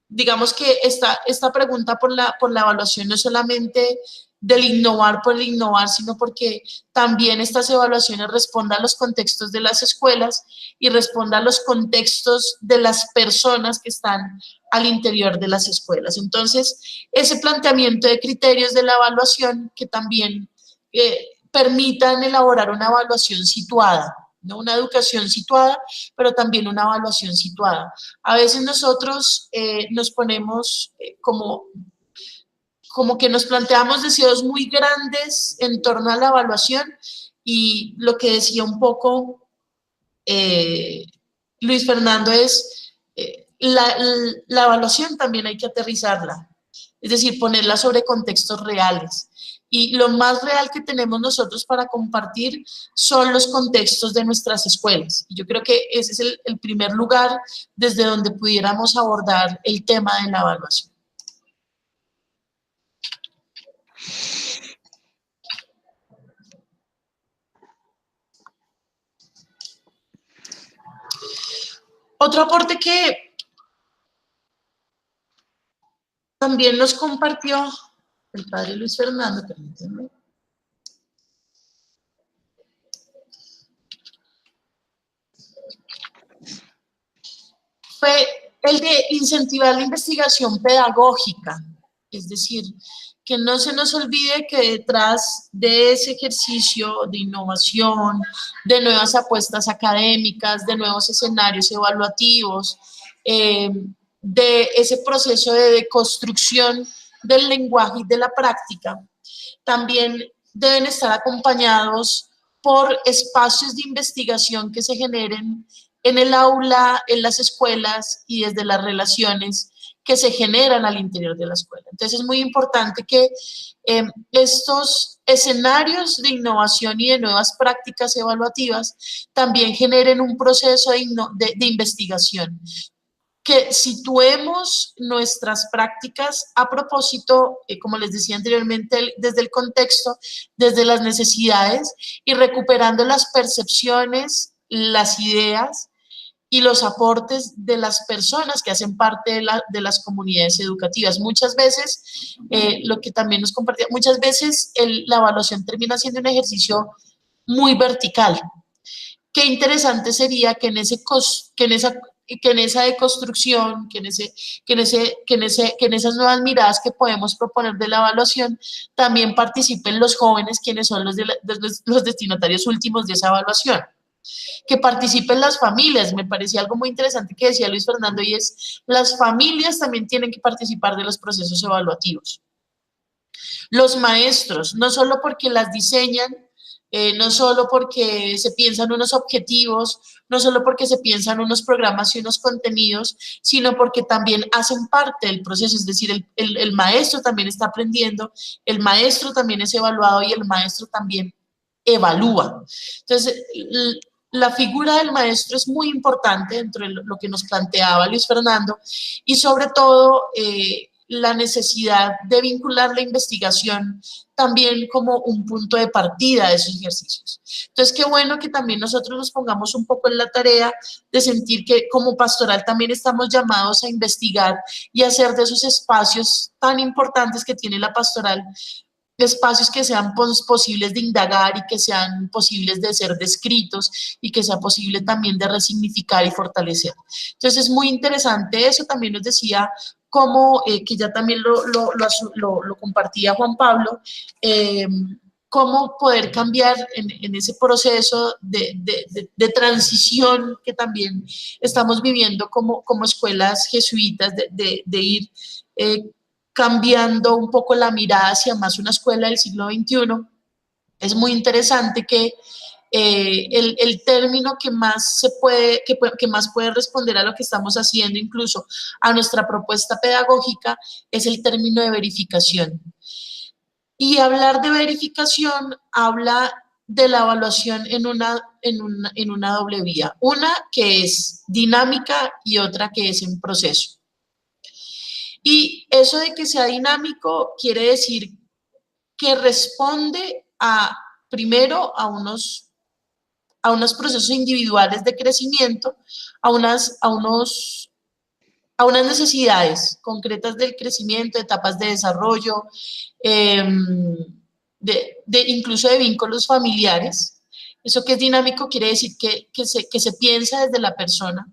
digamos que esta pregunta por la evaluación no es solamente del innovar por el innovar, sino porque también estas evaluaciones respondan a los contextos de las escuelas y respondan a los contextos de las personas que están al interior de las escuelas. Entonces, ese planteamiento de criterios de la evaluación que también permitan elaborar una evaluación situada, ¿no? Una educación situada, pero también una evaluación situada. A veces nosotros nos ponemos como que nos planteamos deseos muy grandes en torno a la evaluación y lo que decía un poco Luis Fernando es la evaluación también hay que aterrizarla, es decir, ponerla sobre contextos reales. Y lo más real que tenemos nosotros para compartir son los contextos de nuestras escuelas. Y yo creo que ese es el primer lugar desde donde pudiéramos abordar el tema de la evaluación. Otro aporte que también nos compartió el padre Luis Fernando, permítanme. Fue el de incentivar la investigación pedagógica, es decir, que no se nos olvide que detrás de ese ejercicio de innovación, de nuevas apuestas académicas, de nuevos escenarios evaluativos, de ese proceso de deconstrucción del lenguaje y de la práctica, también deben estar acompañados por espacios de investigación que se generen en el aula, en las escuelas y desde las relaciones que se generan al interior de la escuela. Entonces es muy importante que estos escenarios de innovación y de nuevas prácticas evaluativas también generen un proceso de investigación, que situemos nuestras prácticas a propósito, como les decía anteriormente, desde el contexto, desde las necesidades y recuperando las percepciones, las ideas y los aportes de las personas que hacen parte de las comunidades educativas. Muchas veces, lo que también nos compartía, muchas veces la evaluación termina siendo un ejercicio muy vertical. Qué interesante sería que en esa deconstrucción, que en esas nuevas miradas que podemos proponer de la evaluación, también participen los jóvenes, quienes son los destinatarios últimos de esa evaluación. Que participen las familias, me parecía algo muy interesante que decía Luis Fernando, y es, las familias también tienen que participar de los procesos evaluativos. Los maestros, no solo porque las diseñan, no solo porque se piensan unos objetivos, no solo porque se piensan unos programas y unos contenidos, sino porque también hacen parte del proceso, es decir, el maestro también está aprendiendo, el maestro también es evaluado y el maestro también evalúa. Entonces, la figura del maestro es muy importante dentro de lo que nos planteaba Luis Fernando y sobre todo la necesidad de vincular la investigación también como un punto de partida de esos ejercicios. Entonces, qué bueno que también nosotros nos pongamos un poco en la tarea de sentir que como pastoral también estamos llamados a investigar y hacer de esos espacios tan importantes que tiene la pastoral espacios que sean posibles de indagar y que sean posibles de ser descritos y que sea posible también de resignificar y fortalecer. Entonces es muy interesante eso, también nos decía cómo, que ya también lo compartía Juan Pablo, cómo poder cambiar en ese proceso de transición que también estamos viviendo como escuelas jesuitas, de ir cambiando un poco la mirada hacia más una escuela del siglo XXI. Es muy interesante que el término que más puede responder a lo que estamos haciendo, incluso a nuestra propuesta pedagógica, es el término de verificación. Y hablar de verificación habla de la evaluación en una doble vía. Una que es dinámica y otra que es en proceso. Y eso de que sea dinámico quiere decir que responde primero a unos procesos individuales de crecimiento, a unos a unas necesidades concretas del crecimiento, etapas de desarrollo, incluso de vínculos familiares. Eso que es dinámico quiere decir que se piensa desde la persona.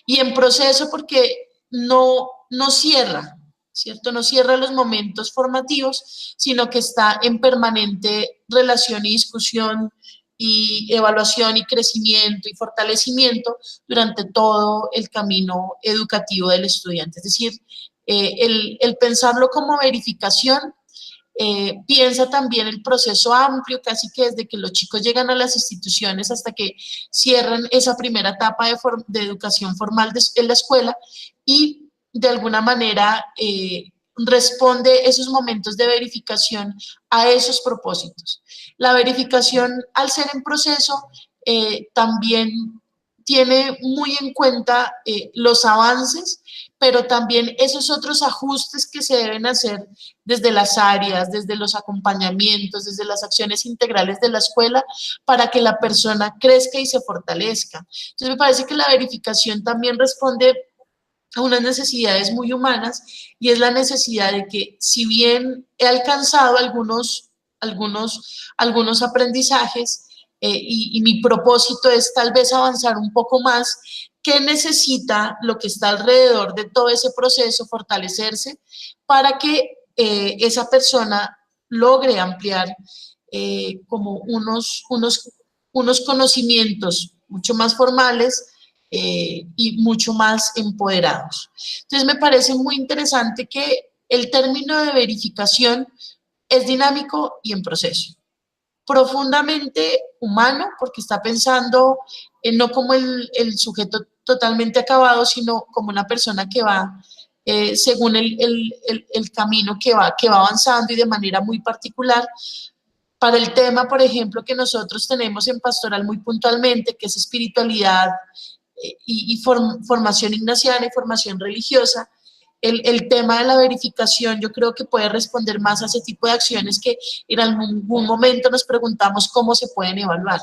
Y en proceso porque no cierra, ¿cierto? No cierra los momentos formativos, sino que está en permanente relación y discusión y evaluación y crecimiento y fortalecimiento durante todo el camino educativo del estudiante. Es decir, el pensarlo como verificación piensa también el proceso amplio, casi que desde que los chicos llegan a las instituciones hasta que cierran esa primera etapa de educación formal en la escuela y de alguna manera responde esos momentos de verificación a esos propósitos. La verificación, al ser en proceso, también tiene muy en cuenta los avances, pero también esos otros ajustes que se deben hacer desde las áreas, desde los acompañamientos, desde las acciones integrales de la escuela, para que la persona crezca y se fortalezca. Entonces me parece que la verificación también responde a unas necesidades muy humanas, y es la necesidad de que, si bien he alcanzado algunos aprendizajes, y mi propósito es tal vez avanzar un poco más, ¿qué necesita lo que está alrededor de todo ese proceso fortalecerse para que esa persona logre ampliar como unos conocimientos mucho más formales y mucho más empoderados? Entonces me parece muy interesante que el término de verificación es dinámico y en proceso. Profundamente humano, porque está pensando no como el sujeto totalmente acabado, sino como una persona que va según el camino que va avanzando y de manera muy particular. Para el tema, por ejemplo, que nosotros tenemos en Pastoral muy puntualmente, que es espiritualidad y formación ignaciana y formación religiosa, el tema de la verificación yo creo que puede responder más a ese tipo de acciones que en algún momento nos preguntamos cómo se pueden evaluar.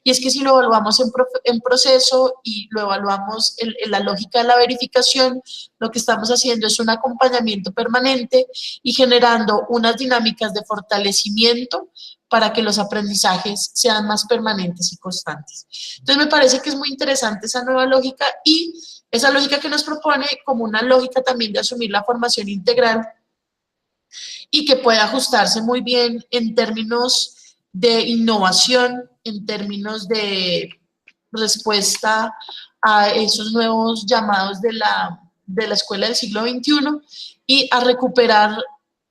Y es que si lo evaluamos en proceso y lo evaluamos en la lógica de la verificación, lo que estamos haciendo es un acompañamiento permanente y generando unas dinámicas de fortalecimiento para que los aprendizajes sean más permanentes y constantes. Entonces me parece que es muy interesante esa nueva lógica, y esa lógica que nos propone como una lógica también de asumir la formación integral y que puede ajustarse muy bien en términos de innovación, en términos de respuesta a esos nuevos llamados de la escuela del siglo XXI, y a recuperar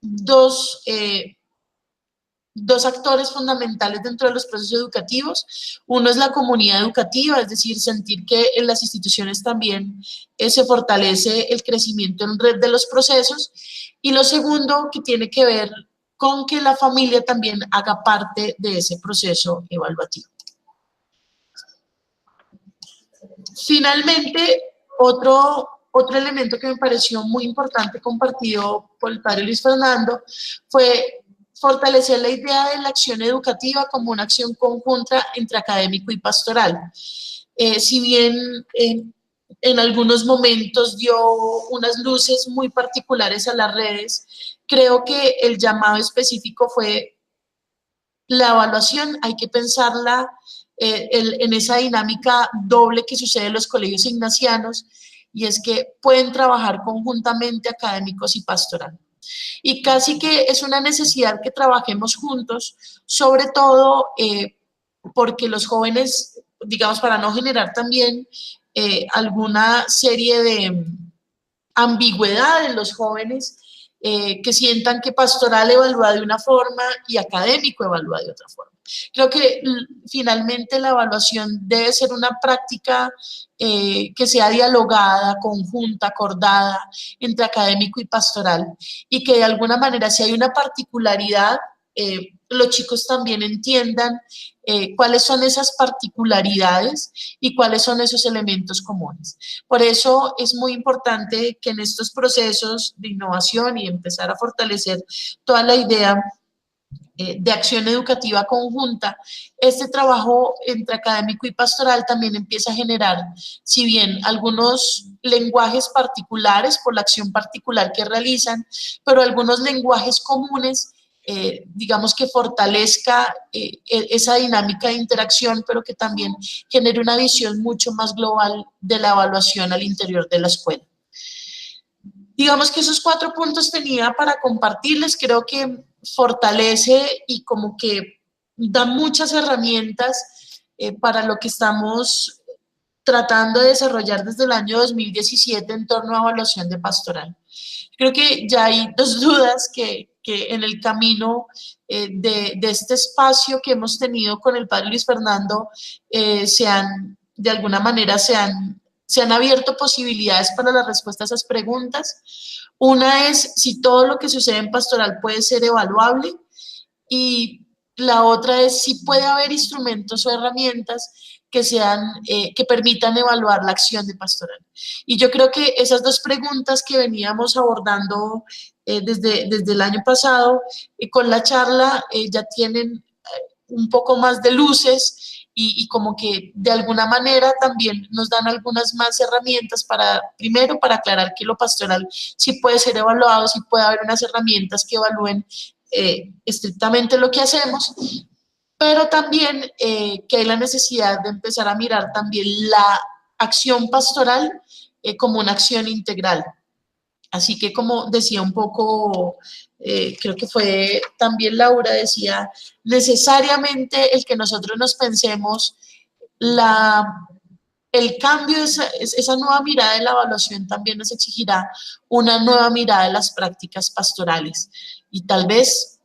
dos actores fundamentales dentro de los procesos educativos. Uno es la comunidad educativa, es decir, sentir que en las instituciones también se fortalece el crecimiento en red de los procesos. Y lo segundo, que tiene que ver con que la familia también haga parte de ese proceso evaluativo. Finalmente, otro elemento que me pareció muy importante, compartido por el padre Luis Fernando, fue fortalecer la idea de la acción educativa como una acción conjunta entre académico y pastoral. Si bien en algunos momentos dio unas luces muy particulares a las redes, creo que el llamado específico fue la evaluación. Hay que pensarla en esa dinámica doble que sucede en los colegios ignacianos, y es que pueden trabajar conjuntamente académicos y pastoral. Y casi que es una necesidad que trabajemos juntos, sobre todo porque los jóvenes, digamos, para no generar también alguna serie de ambigüedad en los jóvenes, que sientan que pastoral evalúa de una forma y académico evalúa de otra forma. Creo que finalmente la evaluación debe ser una práctica que sea dialogada, conjunta, acordada entre académico y pastoral, y que de alguna manera, si hay una particularidad, los chicos también entiendan cuáles son esas particularidades y cuáles son esos elementos comunes. Por eso es muy importante que en estos procesos de innovación y empezar a fortalecer toda la idea de acción educativa conjunta, este trabajo entre académico y pastoral también empieza a generar, si bien algunos lenguajes particulares por la acción particular que realizan, pero algunos lenguajes comunes, digamos que fortalezca esa dinámica de interacción, pero que también genere una visión mucho más global de la evaluación al interior de la escuela. Digamos que esos 4 puntos tenía para compartirles, creo que fortalece y como que da muchas herramientas para lo que estamos tratando de desarrollar desde el año 2017 en torno a evaluación de pastoral. Creo que ya hay 2 dudas que en el camino de este espacio que hemos tenido con el padre Luis Fernando de alguna manera se han abierto posibilidades para la respuesta a esas preguntas. Una es si todo lo que sucede en pastoral puede ser evaluable, y la otra es si puede haber instrumentos o herramientas que permitan evaluar la acción de pastoral. Y yo creo que esas 2 preguntas que veníamos abordando desde el año pasado, con la charla ya tienen un poco más de luces y como que de alguna manera también nos dan algunas más herramientas primero para aclarar que lo pastoral sí puede ser evaluado, sí puede haber unas herramientas que evalúen estrictamente lo que hacemos, pero también que hay la necesidad de empezar a mirar también la acción pastoral como una acción integral. Así que, como decía un poco, creo que fue también Laura, decía, necesariamente el que nosotros nos pensemos el cambio, esa nueva mirada de la evaluación también nos exigirá una nueva mirada de las prácticas pastorales y tal vez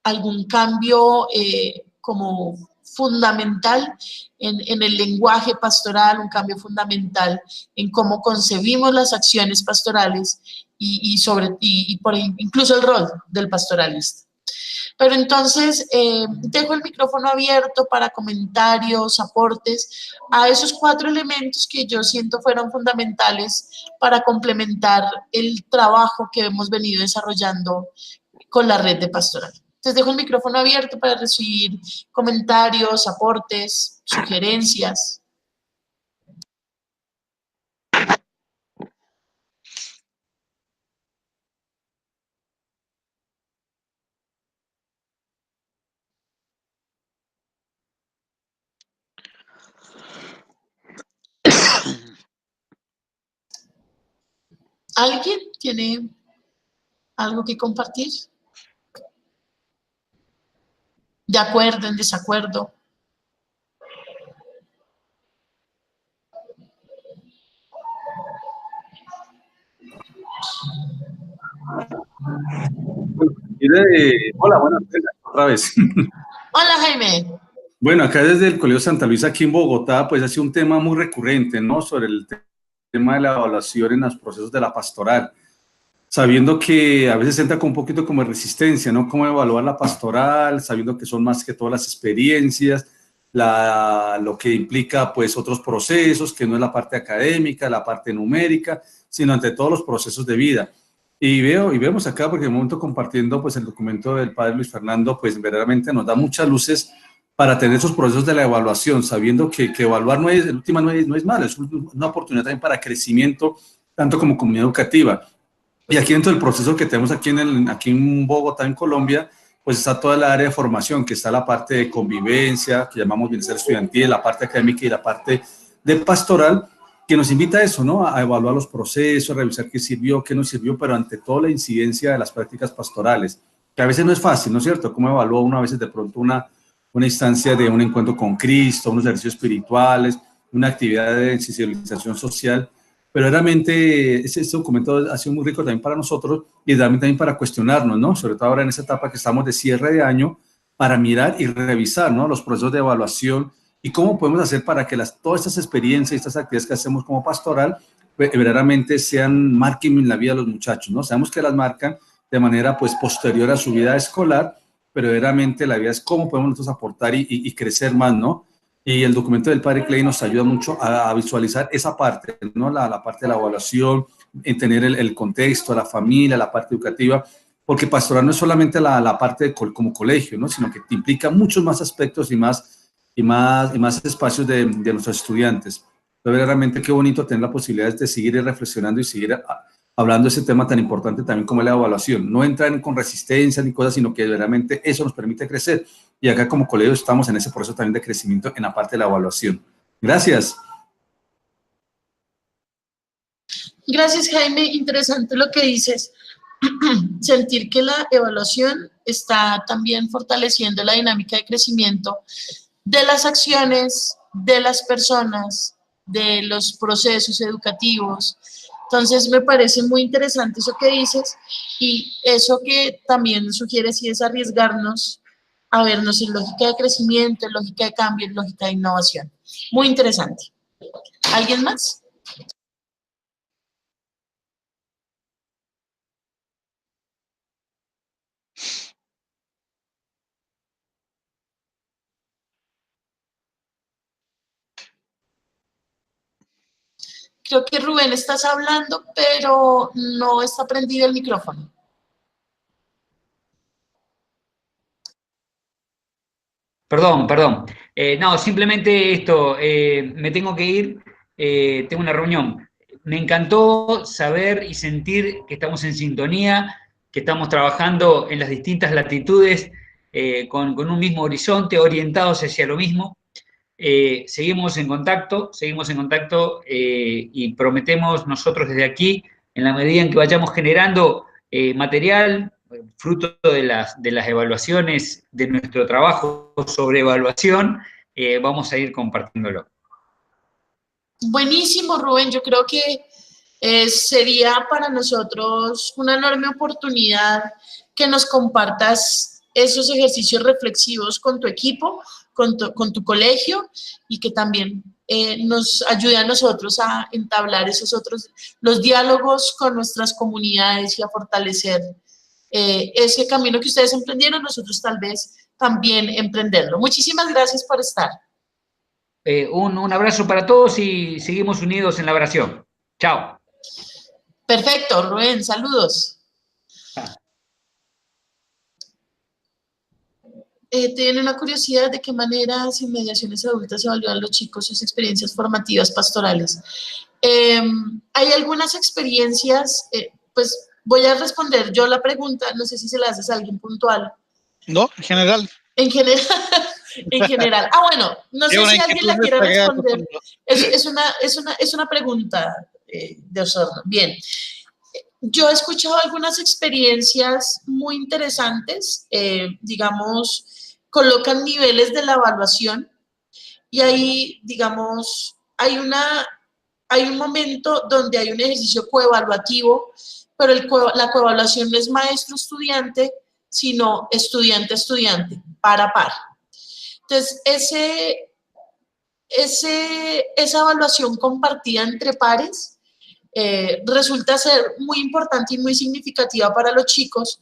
algún cambio como fundamental en el lenguaje pastoral, un cambio fundamental en cómo concebimos las acciones pastorales incluso el rol del pastoralista. Pero entonces, dejo el micrófono abierto para comentarios, aportes a esos 4 elementos que yo siento fueron fundamentales para complementar el trabajo que hemos venido desarrollando con la red de pastoral. Entonces, dejo el micrófono abierto para recibir comentarios, aportes, sugerencias. ¿Alguien tiene algo que compartir? ¿De acuerdo, en desacuerdo? Hola, buenas tardes, otra vez. Hola, Jaime. Bueno, acá desde el Colegio Santa Luisa, aquí en Bogotá, pues ha sido un tema muy recurrente, ¿no? Sobre el tema de la evaluación en los procesos de la pastoral, sabiendo que a veces entra con un poquito como de resistencia, ¿no? Cómo evaluar la pastoral, sabiendo que son más que todas las experiencias, lo que implica pues otros procesos, que no es la parte académica, la parte numérica, sino ante todos los procesos de vida. Y vemos acá, porque en el momento compartiendo pues el documento del padre Luis Fernando, pues verdaderamente nos da muchas luces para tener esos procesos de la evaluación, sabiendo que evaluar no es malo, es una oportunidad también para crecimiento, tanto como comunidad educativa. Y aquí dentro del proceso que tenemos aquí en Bogotá, en Colombia, pues está toda la área de formación, que está la parte de convivencia, que llamamos bienestar estudiantil, la parte académica y la parte de pastoral, que nos invita a eso, ¿no? A evaluar los procesos, a revisar qué sirvió, qué no sirvió, pero ante todo la incidencia de las prácticas pastorales, que a veces no es fácil, ¿no es cierto? ¿Cómo evalúa uno a veces de pronto una instancia de un encuentro con Cristo, unos ejercicios espirituales, una actividad de sensibilización social? Pero realmente este documento ha sido muy rico también para nosotros y también para cuestionarnos, ¿no? Sobre todo ahora en esta etapa que estamos de cierre de año, para mirar y revisar, ¿no? Los procesos de evaluación y cómo podemos hacer para que todas estas experiencias y estas actividades que hacemos como pastoral verdaderamente marquen en la vida de los muchachos, ¿no? Sabemos que las marcan de manera pues posterior a su vida escolar, pero verdaderamente la vida es cómo podemos nosotros aportar y crecer más, ¿no? Y el documento del padre Clay nos ayuda mucho a visualizar esa parte, ¿no? La parte de la evaluación, en tener el contexto, la familia, la parte educativa, porque pastoral no es solamente la parte como colegio, ¿no? Sino que implica muchos más aspectos y más espacios de nuestros estudiantes. Entonces, realmente qué bonito tener la posibilidad de seguir reflexionando y seguir hablando de ese tema tan importante también como la evaluación. No entrar con resistencia ni cosas, sino que realmente eso nos permite crecer. Y acá como colegio estamos en ese proceso también de crecimiento en la parte de la evaluación. Gracias. Gracias, Jaime. Interesante lo que dices. Sentir que la evaluación está también fortaleciendo la dinámica de crecimiento de las acciones, de las personas, de los procesos educativos. Entonces, me parece muy interesante eso que dices y eso que también sugieres y es arriesgarnos a vernos en lógica de crecimiento, en lógica de cambio, en lógica de innovación. Muy interesante. ¿Alguien más? Creo que Rubén estás hablando, pero no está prendido el micrófono. Perdón. No, simplemente esto, me tengo que ir, tengo una reunión. Me encantó saber y sentir que estamos en sintonía, que estamos trabajando en las distintas latitudes, con un mismo horizonte, orientados hacia lo mismo. Seguimos en contacto y prometemos nosotros desde aquí, en la medida en que vayamos generando material, fruto de las evaluaciones, de nuestro trabajo sobre evaluación, vamos a ir compartiéndolo. Buenísimo, Rubén. Yo creo que sería para nosotros una enorme oportunidad que nos compartas esos ejercicios reflexivos con tu equipo, con tu colegio, y que también nos ayude a nosotros a entablar los diálogos con nuestras comunidades y a fortalecer ese camino que ustedes emprendieron, nosotros tal vez también emprenderlo. Muchísimas gracias por estar. Un abrazo para todos y seguimos unidos en la oración. Chao. Perfecto, Rubén, saludos. Tienen una curiosidad de qué manera sin mediaciones adultas evalúan los chicos sus experiencias formativas pastorales. Hay algunas experiencias, pues voy a responder yo la pregunta, no sé si se la haces a alguien puntual. No, en general. En general. En general. Ah, bueno, no sé si alguien la quiere responder. Es una pregunta de Osorno. Bien. Yo he escuchado algunas experiencias muy interesantes, digamos, colocan niveles de la evaluación y ahí, digamos, hay un momento donde hay un ejercicio coevaluativo, pero la coevaluación no es maestro-estudiante, sino estudiante-estudiante, par a par. Entonces, esa evaluación compartida entre pares resulta ser muy importante y muy significativa para los chicos,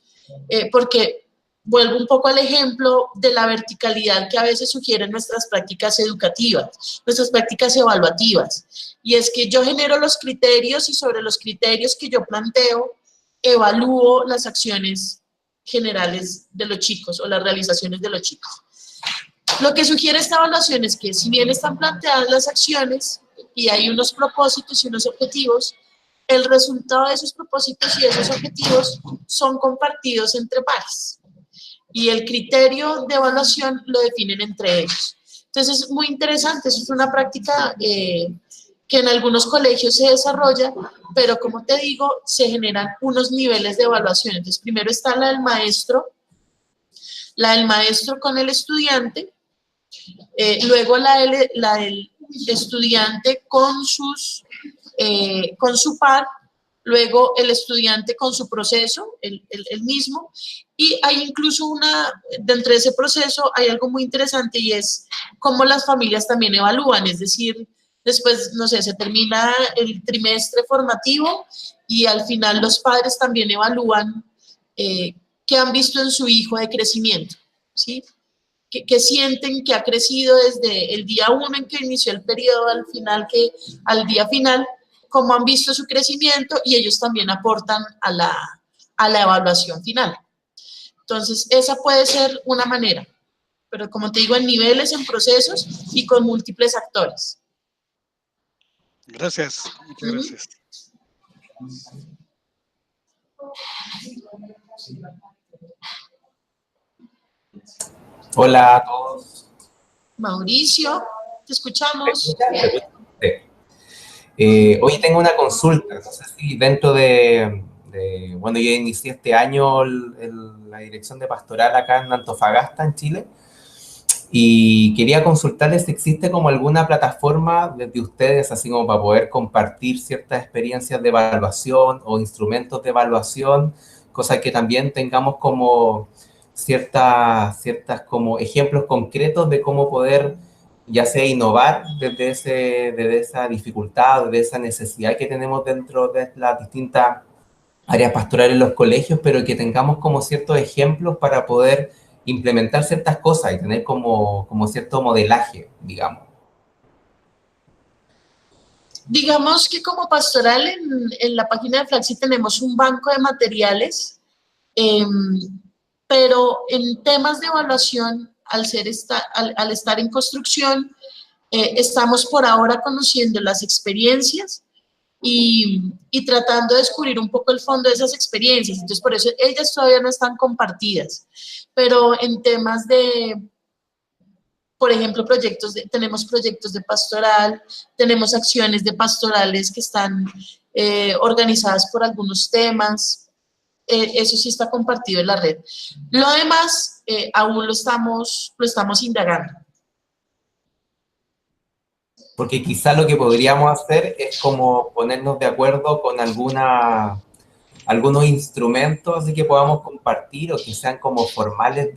porque vuelvo un poco al ejemplo de la verticalidad que a veces sugieren nuestras prácticas educativas, nuestras prácticas evaluativas. Y es que yo genero los criterios y sobre los criterios que yo planteo, evalúo las acciones generales de los chicos o las realizaciones de los chicos. Lo que sugiere esta evaluación es que si bien están planteadas las acciones y hay unos propósitos y unos objetivos, el resultado de esos propósitos y de esos objetivos son compartidos entre pares. Y el criterio de evaluación lo definen entre ellos. Entonces es muy interesante, eso es una práctica que en algunos colegios se desarrolla, pero como te digo, se generan unos niveles de evaluación. Entonces primero está la del maestro con el estudiante, luego la del estudiante con su par, luego el estudiante con su proceso, el mismo, y hay incluso dentro de ese proceso hay algo muy interesante y es cómo las familias también evalúan, es decir, después, no sé, se termina el trimestre formativo y al final los padres también evalúan qué han visto en su hijo de crecimiento, ¿sí? Que sienten que ha crecido desde el día 1 en que inició el periodo al día final, cómo han visto su crecimiento y ellos también aportan a a la evaluación final. Entonces, esa puede ser una manera, pero como te digo, en niveles, en procesos y con múltiples actores. Gracias, muchas gracias. Hola a todos. Mauricio, te escuchamos. Hoy tengo una consulta, no sé si dentro bueno, yo inicié este año la dirección de pastoral acá en Antofagasta, en Chile, y quería consultarles si existe como alguna plataforma de ustedes, así como para poder compartir ciertas experiencias de evaluación o instrumentos de evaluación, cosa que también tengamos como ciertas como ejemplos concretos de cómo poder, ya sea innovar desde esa dificultad, desde esa necesidad que tenemos dentro de las distintas áreas pastorales en los colegios, pero que tengamos como ciertos ejemplos para poder implementar ciertas cosas y tener como cierto modelaje, digamos. Digamos que como pastoral en la página de Flaxi tenemos un banco de materiales, pero en temas de evaluación, al estar en construcción, estamos por ahora conociendo las experiencias y tratando de descubrir un poco el fondo de esas experiencias. Entonces, por eso ellas todavía no están compartidas. Pero en temas de, por ejemplo, tenemos proyectos de pastoral, tenemos acciones de pastorales que están organizadas por algunos temas. Eso sí está compartido en la red. Lo demás, aún lo estamos indagando. Porque quizá lo que podríamos hacer es como ponernos de acuerdo con algunos instrumentos así que podamos compartir o que sean como formales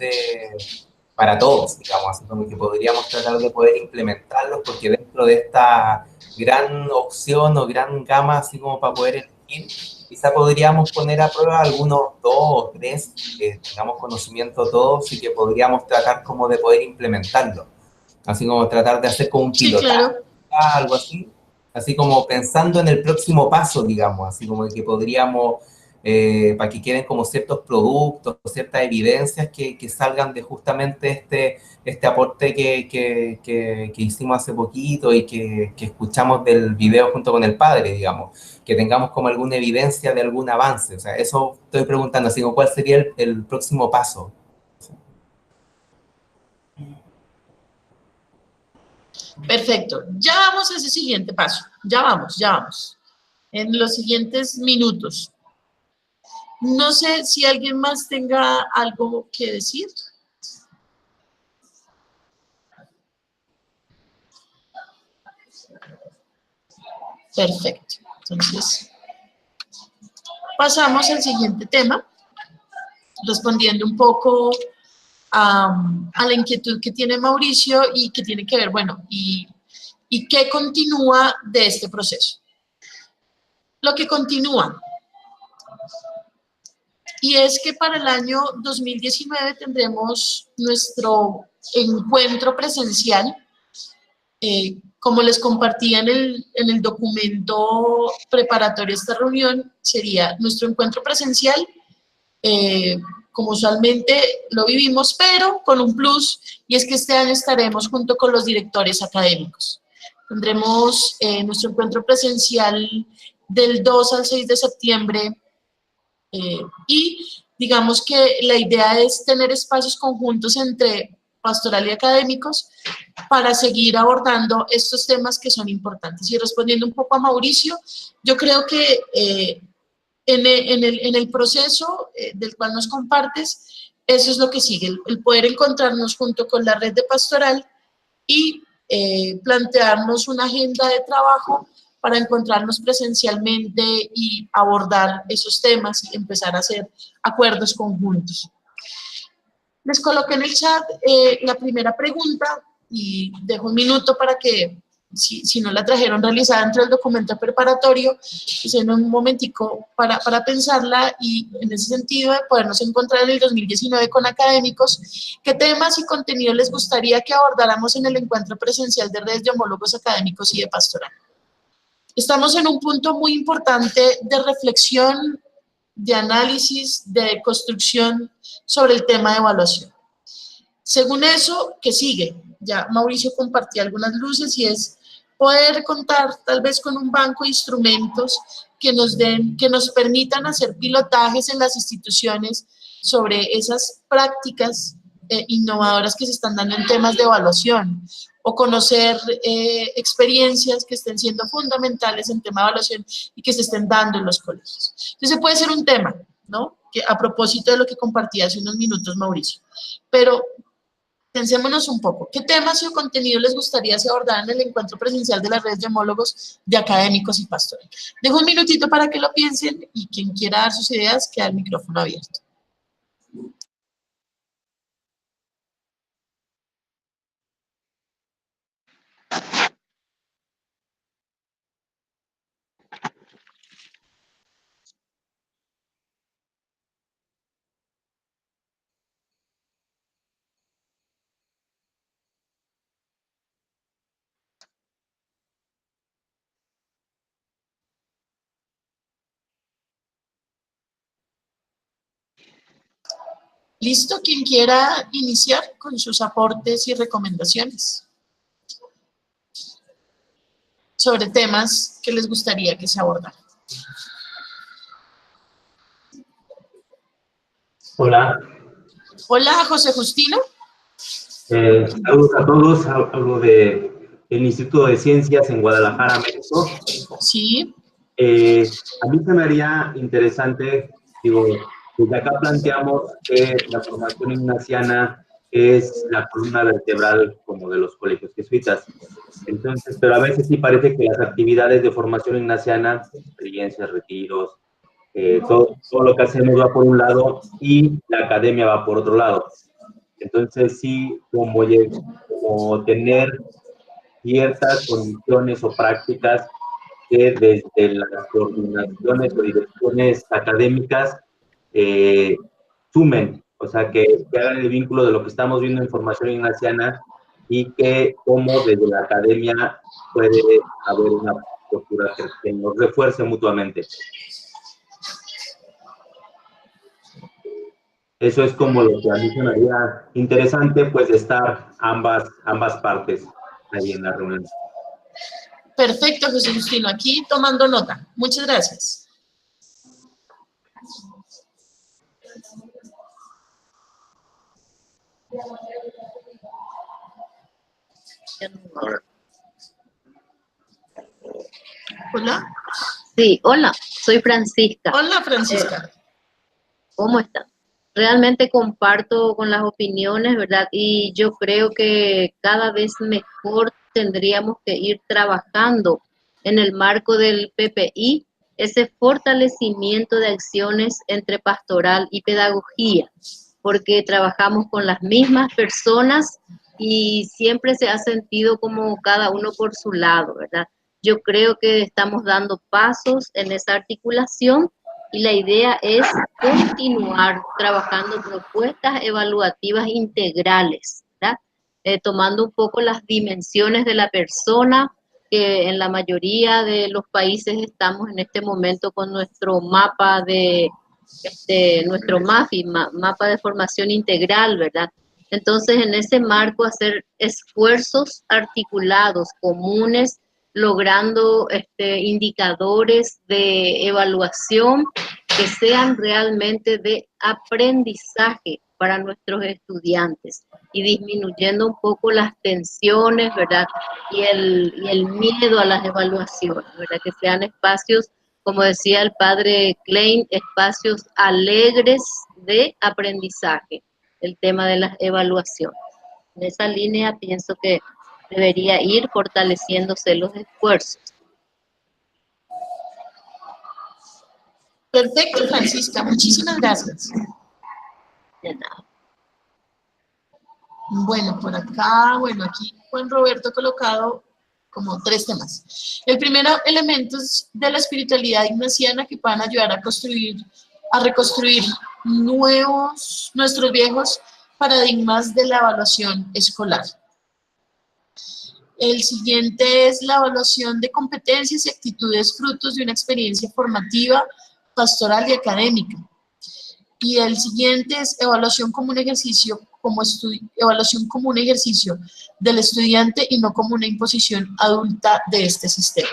para todos, digamos, así como que podríamos tratar de poder implementarlos, porque dentro de esta gran opción o gran gama, así como para poder elegir, quizá podríamos poner a prueba algunos 2 o 3 que tengamos conocimiento todos y que podríamos tratar como de poder implementarlo. Así como tratar de hacer como un pilotaje, sí, claro, algo así como pensando en el próximo paso, digamos, así como que podríamos, para que queden como ciertos productos, ciertas evidencias que salgan de justamente este aporte que hicimos hace poquito y que escuchamos del video junto con el padre, digamos, que tengamos como alguna evidencia de algún avance. O sea, eso estoy preguntando, así como cuál sería el próximo paso. Perfecto, ya vamos a ese siguiente paso, ya vamos, en los siguientes minutos. No sé si alguien más tenga algo que decir. Perfecto, entonces pasamos al siguiente tema, respondiendo un poco a la inquietud que tiene Mauricio y que tiene que ver, bueno, y qué continúa de este proceso. Lo que continúa, y es que para el año 2019 tendremos nuestro encuentro presencial, como les compartía en el documento preparatorio a esta reunión, sería nuestro encuentro presencial, como usualmente lo vivimos, pero con un plus, y es que este año estaremos junto con los directores académicos. Tendremos nuestro encuentro presencial del 2 al 6 de septiembre y digamos que la idea es tener espacios conjuntos entre pastoral y académicos para seguir abordando estos temas que son importantes. Y respondiendo un poco a Mauricio, yo creo que en el proceso del cual nos compartes, eso es lo que sigue, el poder encontrarnos junto con la red de pastoral y plantearnos una agenda de trabajo para encontrarnos presencialmente y abordar esos temas y empezar a hacer acuerdos conjuntos. Les coloqué en el chat la primera pregunta y dejo un minuto para que, si no la trajeron realizada dentro del documento preparatorio, pues en un momentico para pensarla y en ese sentido de podernos encontrar en el 2019 con académicos, qué temas y contenido les gustaría que abordáramos en el encuentro presencial de redes de homólogos académicos y de pastoral. Estamos en un punto muy importante de reflexión de análisis, de construcción sobre el tema de evaluación. Según eso, ¿qué sigue? Ya Mauricio compartió algunas luces y es poder contar tal vez con un banco de instrumentos que nos permitan hacer pilotajes en las instituciones sobre esas prácticas innovadoras que se están dando en temas de evaluación, o conocer experiencias que estén siendo fundamentales en tema de evaluación y que se estén dando en los colegios. Entonces puede ser un tema, ¿no? Que a propósito de lo que compartí hace unos minutos Mauricio. Pero pensémonos un poco, ¿qué temas o contenido les gustaría se abordar en el encuentro presencial de las redes de homólogos de académicos y pastores? Dejo un minutito para que lo piensen y quien quiera dar sus ideas, queda el micrófono abierto. ¿Listo? Quien quiera iniciar con sus aportes y recomendaciones sobre temas que les gustaría que se abordaran. Hola. Hola, José Justino. Saludos a todos. Hablo del Instituto de Ciencias en Guadalajara, México. Sí. A mí se me haría interesante, digo, desde acá planteamos que la formación ignaciana es la columna vertebral como de los colegios jesuitas. Entonces, pero a veces sí parece que las actividades de formación ignaciana, experiencias, retiros, todo lo que hacemos va por un lado y la academia va por otro lado. Entonces sí, como tener ciertas condiciones o prácticas que desde las coordinaciones o direcciones académicas sumen, o sea, que hagan el vínculo de lo que estamos viendo en formación ignaciana y que como desde la academia puede haber una postura que nos refuerce mutuamente. Eso es como lo que a mí se me haría interesante, pues, de estar ambas partes ahí en la reunión. Perfecto, José Justino. Aquí tomando nota. Muchas gracias. Hola. Sí, hola, soy Francisca. Hola, Francisca. ¿Cómo están? Realmente comparto con las opiniones, ¿verdad? Y yo creo que cada vez mejor tendríamos que ir trabajando en el marco del PPI, ese fortalecimiento de acciones entre pastoral y pedagogía, porque trabajamos con las mismas personas y siempre se ha sentido como cada uno por su lado, ¿verdad? Yo creo que estamos dando pasos en esa articulación y la idea es continuar trabajando propuestas evaluativas integrales, ¿verdad? Tomando un poco las dimensiones de la persona, que en la mayoría de los países estamos en este momento con nuestro mapa de, nuestro MAFI, mapa de formación integral, ¿verdad? Entonces, en ese marco, hacer esfuerzos articulados, comunes, logrando indicadores de evaluación que sean realmente de aprendizaje para nuestros estudiantes y disminuyendo un poco las tensiones, ¿verdad? Y el miedo a las evaluaciones, ¿verdad? Que sean espacios, como decía el padre Klein, espacios alegres de aprendizaje, el tema de las evaluaciones. En esa línea pienso que debería ir fortaleciéndose los esfuerzos. Perfecto, Francisca. Muchísimas gracias. De nada. Bueno, por acá, aquí Juan Roberto ha colocado como 3 temas. El primero, elementos de la espiritualidad ignaciana que puedan ayudar a reconstruir nuestros viejos paradigmas de la evaluación escolar. El siguiente es la evaluación de competencias y actitudes frutos de una experiencia formativa pastoral y académica. Y el siguiente es evaluación como un ejercicio, evaluación como un ejercicio del estudiante y no como una imposición adulta de este sistema.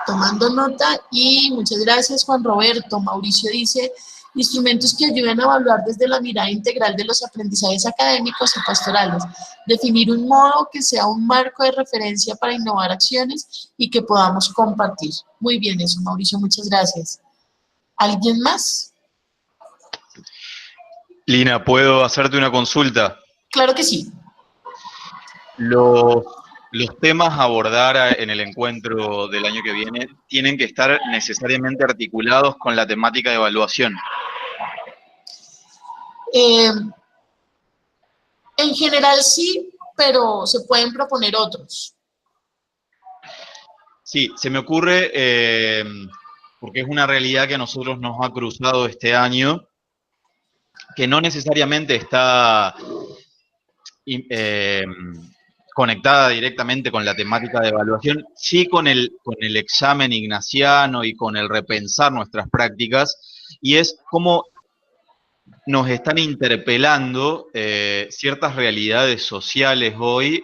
Tomando nota, y muchas gracias Juan Roberto. Mauricio dice, instrumentos que ayuden a evaluar desde la mirada integral de los aprendizajes académicos y pastorales, definir un modo que sea un marco de referencia para innovar acciones y que podamos compartir. Muy bien eso, Mauricio, muchas gracias. ¿Alguien más? Lina, ¿puedo hacerte una consulta? Claro que sí. Los temas a abordar en el encuentro del año que viene tienen que estar necesariamente articulados con la temática de evaluación. En general sí, pero se pueden proponer otros. Sí, se me ocurre, porque es una realidad que a nosotros nos ha cruzado este año, que no necesariamente está conectada directamente con la temática de evaluación, sí con el examen ignaciano y con el repensar nuestras prácticas, y es cómo nos están interpelando ciertas realidades sociales hoy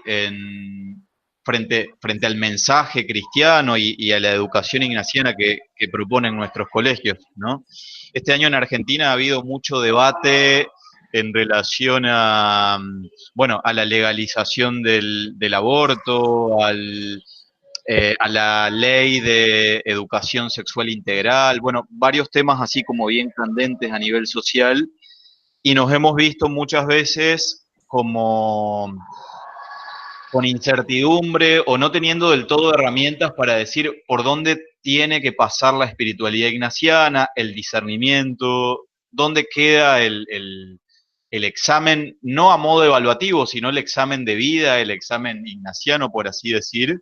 frente al mensaje cristiano y a la educación ignaciana que proponen nuestros colegios, ¿no? Este año en Argentina ha habido mucho debate en relación a, bueno, a la legalización del aborto, a la ley de educación sexual integral, bueno, varios temas así como bien candentes a nivel social, y nos hemos visto muchas veces como con incertidumbre o no teniendo del todo herramientas para decir por dónde tiene que pasar la espiritualidad ignaciana, el discernimiento, dónde queda el examen, no a modo evaluativo, sino el examen de vida, el examen ignaciano, por así decir,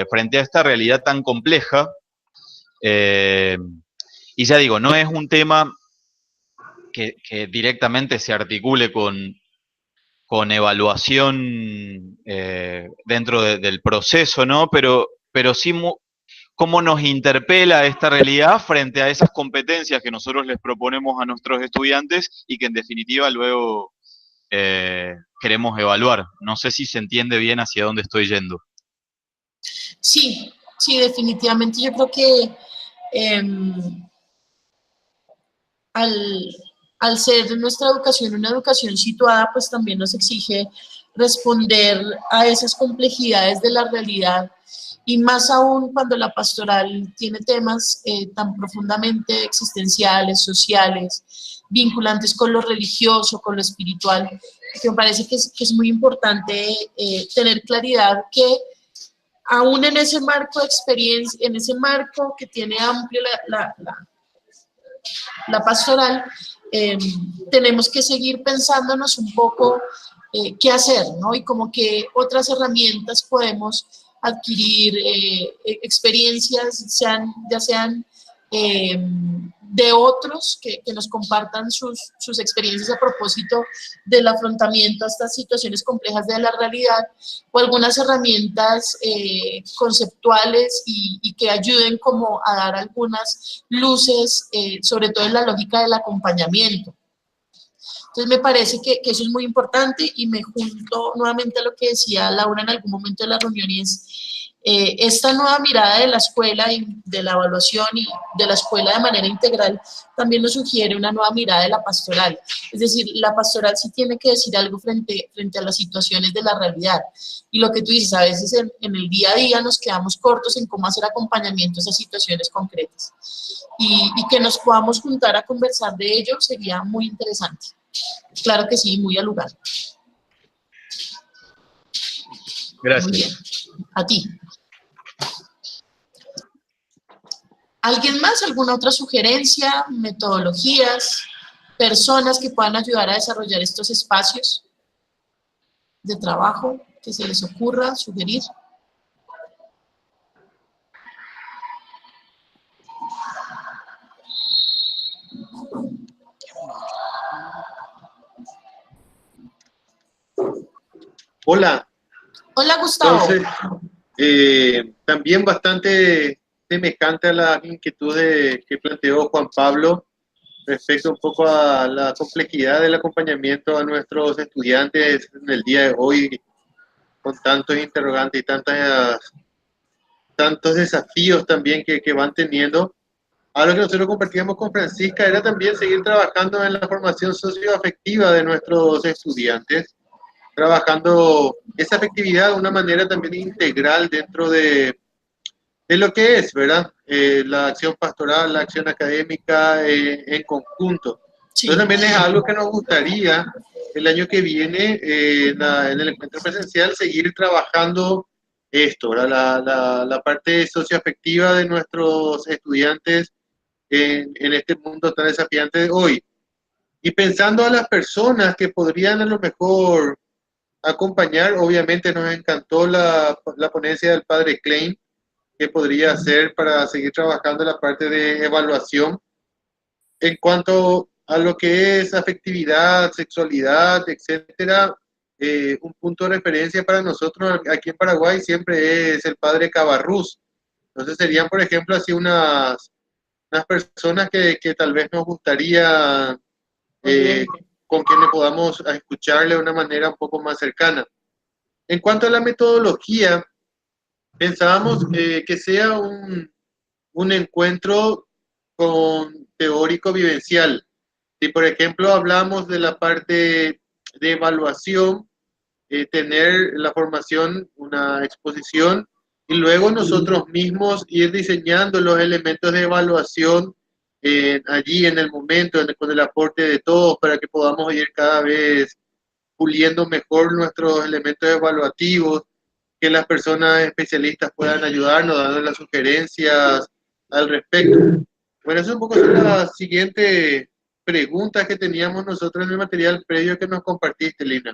frente a esta realidad tan compleja. Y ya digo, no es un tema que directamente se articule con evaluación dentro del proceso, ¿no? Pero sí cómo nos interpela esta realidad frente a esas competencias que nosotros les proponemos a nuestros estudiantes y que en definitiva luego queremos evaluar. No sé si se entiende bien hacia dónde estoy yendo. Sí, sí, definitivamente. Yo creo que al ser nuestra educación una educación situada, pues también nos exige responder a esas complejidades de la realidad, y más aún cuando la pastoral tiene temas tan profundamente existenciales, sociales, vinculantes con lo religioso, con lo espiritual, que me parece que es muy importante tener claridad que aún en ese marco de experiencia, en ese marco que tiene amplio la pastoral, tenemos que seguir pensándonos un poco qué hacer, ¿no? Y como que otras herramientas podemos adquirir, experiencias, ya sean de otros que nos compartan sus experiencias a propósito del afrontamiento a estas situaciones complejas de la realidad, o algunas herramientas conceptuales y que ayuden como a dar algunas luces, sobre todo en la lógica del acompañamiento. Entonces me parece que eso es muy importante, y me junto nuevamente a lo que decía Laura en algún momento de la reunión, y es esta nueva mirada de la escuela y de la evaluación y de la escuela de manera integral también nos sugiere una nueva mirada de la pastoral. Es decir, la pastoral sí tiene que decir algo frente a las situaciones de la realidad. Y lo que tú dices, a veces en el día a día nos quedamos cortos en cómo hacer acompañamientos a situaciones concretas. Y que nos podamos juntar a conversar de ello sería muy interesante. Claro que sí, muy al lugar. Gracias. Muy bien. A ti. ¿Alguien más? ¿Alguna otra sugerencia? ¿Metodologías? ¿Personas que puedan ayudar a desarrollar estos espacios de trabajo que se les ocurra sugerir? Hola. Hola, Gustavo. Entonces, también bastante semejante a las inquietudes que planteó Juan Pablo respecto un poco a la complejidad del acompañamiento a nuestros estudiantes en el día de hoy, con tantos interrogantes y tantos desafíos también que van teniendo. Algo que nosotros compartíamos con Francisca era también seguir trabajando en la formación socioafectiva de nuestros estudiantes, trabajando esa afectividad de una manera también integral dentro de lo que es, ¿verdad? La acción pastoral, la acción académica en conjunto. Sí. Entonces también es algo que nos gustaría el año que viene en el encuentro presencial seguir trabajando esto, ¿verdad? La parte socioafectiva de nuestros estudiantes en este mundo tan desafiante de hoy. Y pensando a las personas que podrían a lo mejor acompañar, obviamente nos encantó la ponencia del padre Klein, que podría hacer para seguir trabajando en la parte de evaluación en cuanto a lo que es afectividad, sexualidad, etcétera. Un punto de referencia para nosotros aquí en Paraguay siempre es el padre Cabarrús. Entonces serían, por ejemplo, así unas personas que tal vez nos gustaría con quienes podamos escucharle de una manera un poco más cercana. En cuanto a la metodología, pensábamos que sea un encuentro con teórico vivencial. Si, por ejemplo, hablamos de la parte de evaluación, tener la formación, una exposición, y luego nosotros mismos ir diseñando los elementos de evaluación allí en el momento, con el aporte de todos, para que podamos ir cada vez puliendo mejor nuestros elementos evaluativos, que las personas especialistas puedan ayudarnos, dando las sugerencias al respecto. Bueno, eso es un poco la siguiente pregunta que teníamos nosotros en el material previo que nos compartiste, Lina.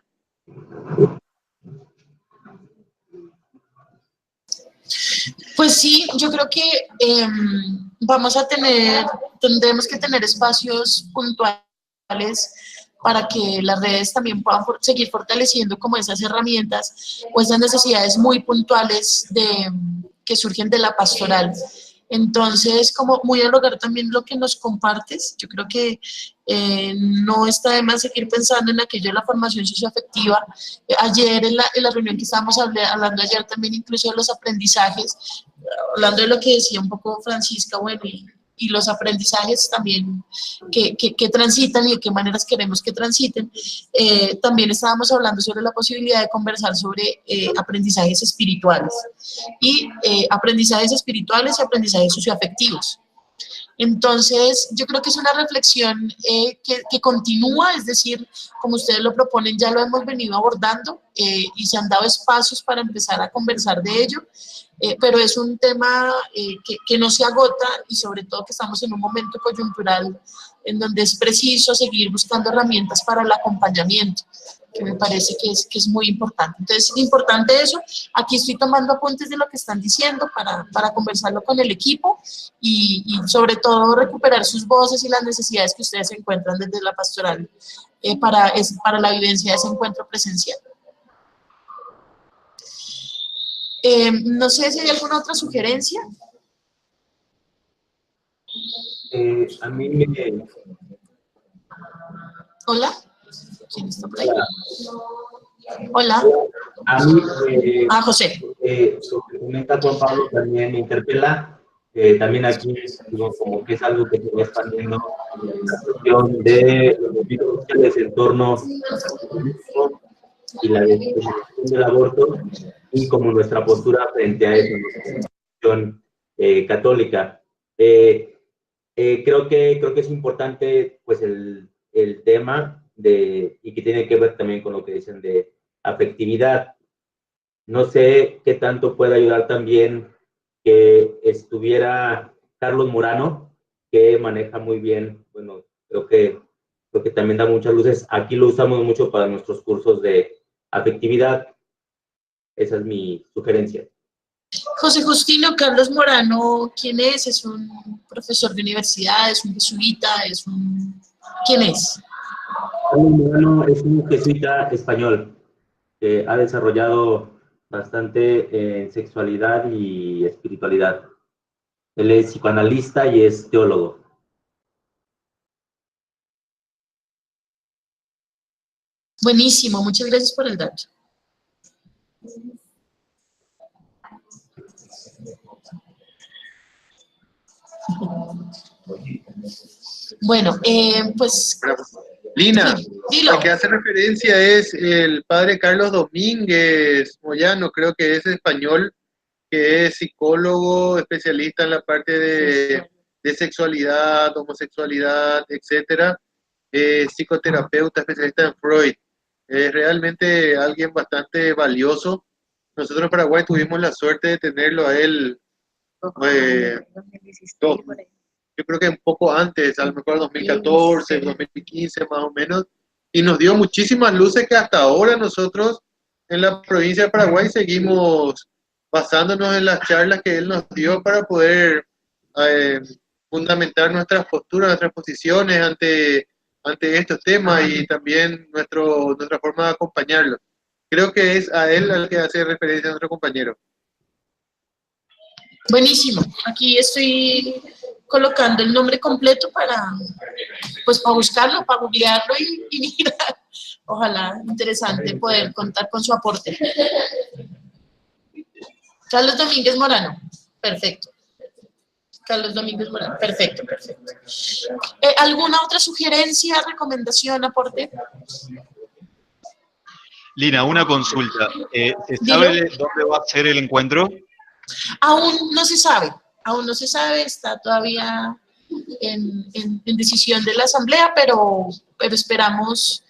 Pues sí, yo creo que tendremos que tener espacios puntuales para que las redes también puedan seguir fortaleciendo como esas herramientas o esas necesidades muy puntuales que surgen de la pastoral. Entonces, como muy al hogar también lo que nos compartes, yo creo que no está de más seguir pensando en aquello de la formación socioafectiva. Ayer en la reunión que estábamos hablando ayer también incluso de los aprendizajes, hablando de lo que decía un poco Francisca, bueno, y los aprendizajes también que transitan y de qué maneras queremos que transiten. También estábamos hablando sobre la posibilidad de conversar sobre aprendizajes espirituales y aprendizajes socioafectivos. Entonces, yo creo que es una reflexión que continúa, es decir, como ustedes lo proponen, ya lo hemos venido abordando y se han dado espacios para empezar a conversar de ello, pero es un tema que no se agota y sobre todo que estamos en un momento coyuntural en donde es preciso seguir buscando herramientas para el acompañamiento, que me parece que es muy importante. Entonces, es importante eso. Aquí estoy tomando apuntes de lo que están diciendo para conversarlo con el equipo y sobre todo recuperar sus voces y las necesidades que ustedes encuentran desde la pastoral para la vivencia de ese encuentro presencial. No sé si hay alguna otra sugerencia. A mí me... Hola. ¿Quién está por ahí? Hola. A mí, José. Lo que comenta Juan Pablo también me interpela. También aquí, digo, como que es algo que se va expandiendo, la cuestión de los movimientos sociales en torno y la despenalización del aborto, y como nuestra postura frente a eso, nuestra posición católica. Creo que es importante, pues, el tema y que tiene que ver también con lo que dicen de afectividad. No sé qué tanto puede ayudar también que estuviera Carlos Morano, que maneja muy bien, bueno, creo que también da muchas luces. Aquí lo usamos mucho para nuestros cursos de afectividad. Esa es mi sugerencia. José Justino, Carlos Morano, ¿quién es? ¿Es un profesor de universidad? ¿Es un jesuita? ¿Quién es? Carlos Morano es un jesuita español que ha desarrollado bastante en sexualidad y espiritualidad. Él es psicoanalista y es teólogo. Buenísimo, muchas gracias por el dato. Bueno, pues... Lina, dilo. al que hace referencia es el padre Carlos Domínguez Moyano, creo que es español, que es psicólogo, especialista en la parte de sexualidad, homosexualidad, etcétera, psicoterapeuta, especialista en Freud. Es realmente alguien bastante valioso. Nosotros en Paraguay tuvimos la suerte de tenerlo a él, yo creo que un poco antes, a lo mejor 2014, 2015 más o menos, y nos dio muchísimas luces que hasta ahora nosotros en la provincia de Paraguay seguimos basándonos en las charlas que él nos dio para poder fundamentar nuestras posturas, nuestras posiciones ante estos temas y también nuestra forma de acompañarlo. Creo que es a él al que hace referencia a nuestro compañero. Buenísimo. Aquí estoy colocando el nombre completo para buscarlo, para googlearlo y mirar. Ojalá, interesante poder contar con su aporte. Carlos Domínguez Morano. Perfecto. Carlos Domínguez Morano. Perfecto, perfecto. ¿Alguna otra sugerencia, recomendación, aporte? Lina, una consulta. ¿Se sabe dónde va a ser el encuentro? Aún no se sabe, está todavía en decisión de la asamblea, pero esperamos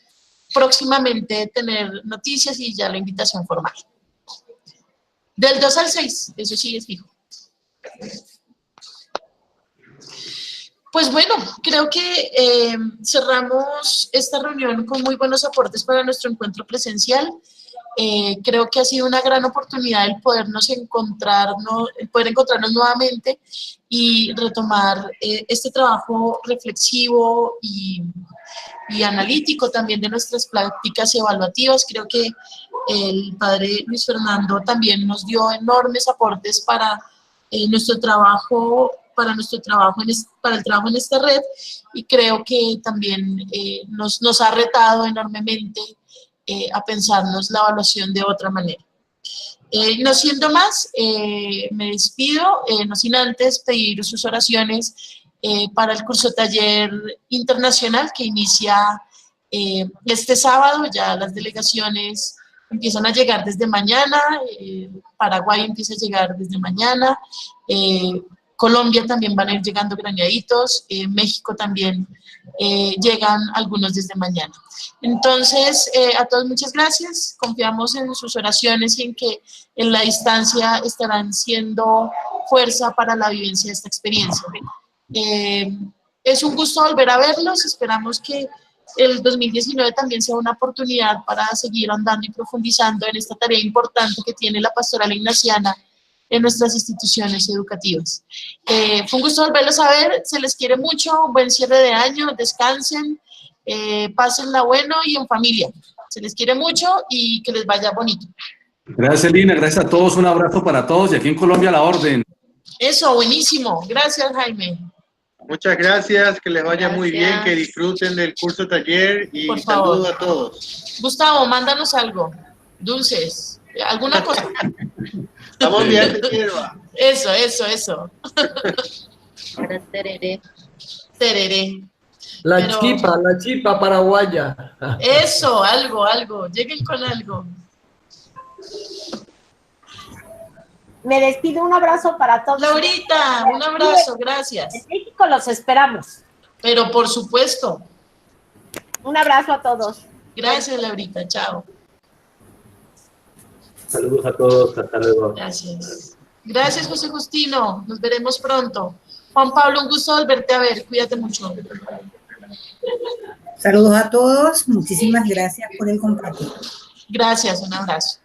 próximamente tener noticias y ya la invitación formal. Del 2 al 6, eso sí es fijo. Pues bueno, creo que cerramos esta reunión con muy buenos aportes para nuestro encuentro presencial. Creo que ha sido una gran oportunidad el poder encontrarnos nuevamente y retomar este trabajo reflexivo y analítico también de nuestras prácticas evaluativas. Creo que el padre Luis Fernando también nos dio enormes aportes para nuestro trabajo, para el trabajo en esta red, y creo que también nos ha retado enormemente a pensarnos la evaluación de otra manera. No siendo más, me despido, no sin antes pedir sus oraciones para el curso taller internacional que inicia este sábado. Ya las delegaciones empiezan a llegar desde mañana, Paraguay empieza a llegar desde mañana, Colombia también van a ir llegando graneaditos, México también llegan algunos desde mañana. Entonces, a todos muchas gracias, confiamos en sus oraciones y en que en la distancia estarán siendo fuerza para la vivencia de esta experiencia. Es un gusto volver a verlos, esperamos que el 2019 también sea una oportunidad para seguir andando y profundizando en esta tarea importante que tiene la pastoral ignaciana en nuestras instituciones educativas. Fue un gusto volverlos a ver, se les quiere mucho, buen cierre de año, descansen, pásenla bueno y en familia. Se les quiere mucho y que les vaya bonito. Gracias, Lina, gracias a todos, un abrazo para todos y aquí en Colombia la orden. Eso, buenísimo. Gracias, Jaime. Muchas gracias, que les vaya muy bien, que disfruten del curso taller y saludos a todos. Gustavo, mándanos algo, dulces, alguna cosa. Estamos bien de hierba. Eso. Ahora tereré. Tereré. La chipa paraguaya. Eso, algo, lleguen con algo. Me despido, un abrazo para todos. Laurita, un abrazo, gracias. En México los esperamos. Pero por supuesto. Un abrazo a todos. Gracias, Laurita, chao. Saludos a todos, hasta luego. Gracias. Gracias, José Justino, nos veremos pronto. Juan Pablo, un gusto volverte a ver, cuídate mucho. Saludos a todos, muchísimas gracias por el compartir. Gracias, un abrazo.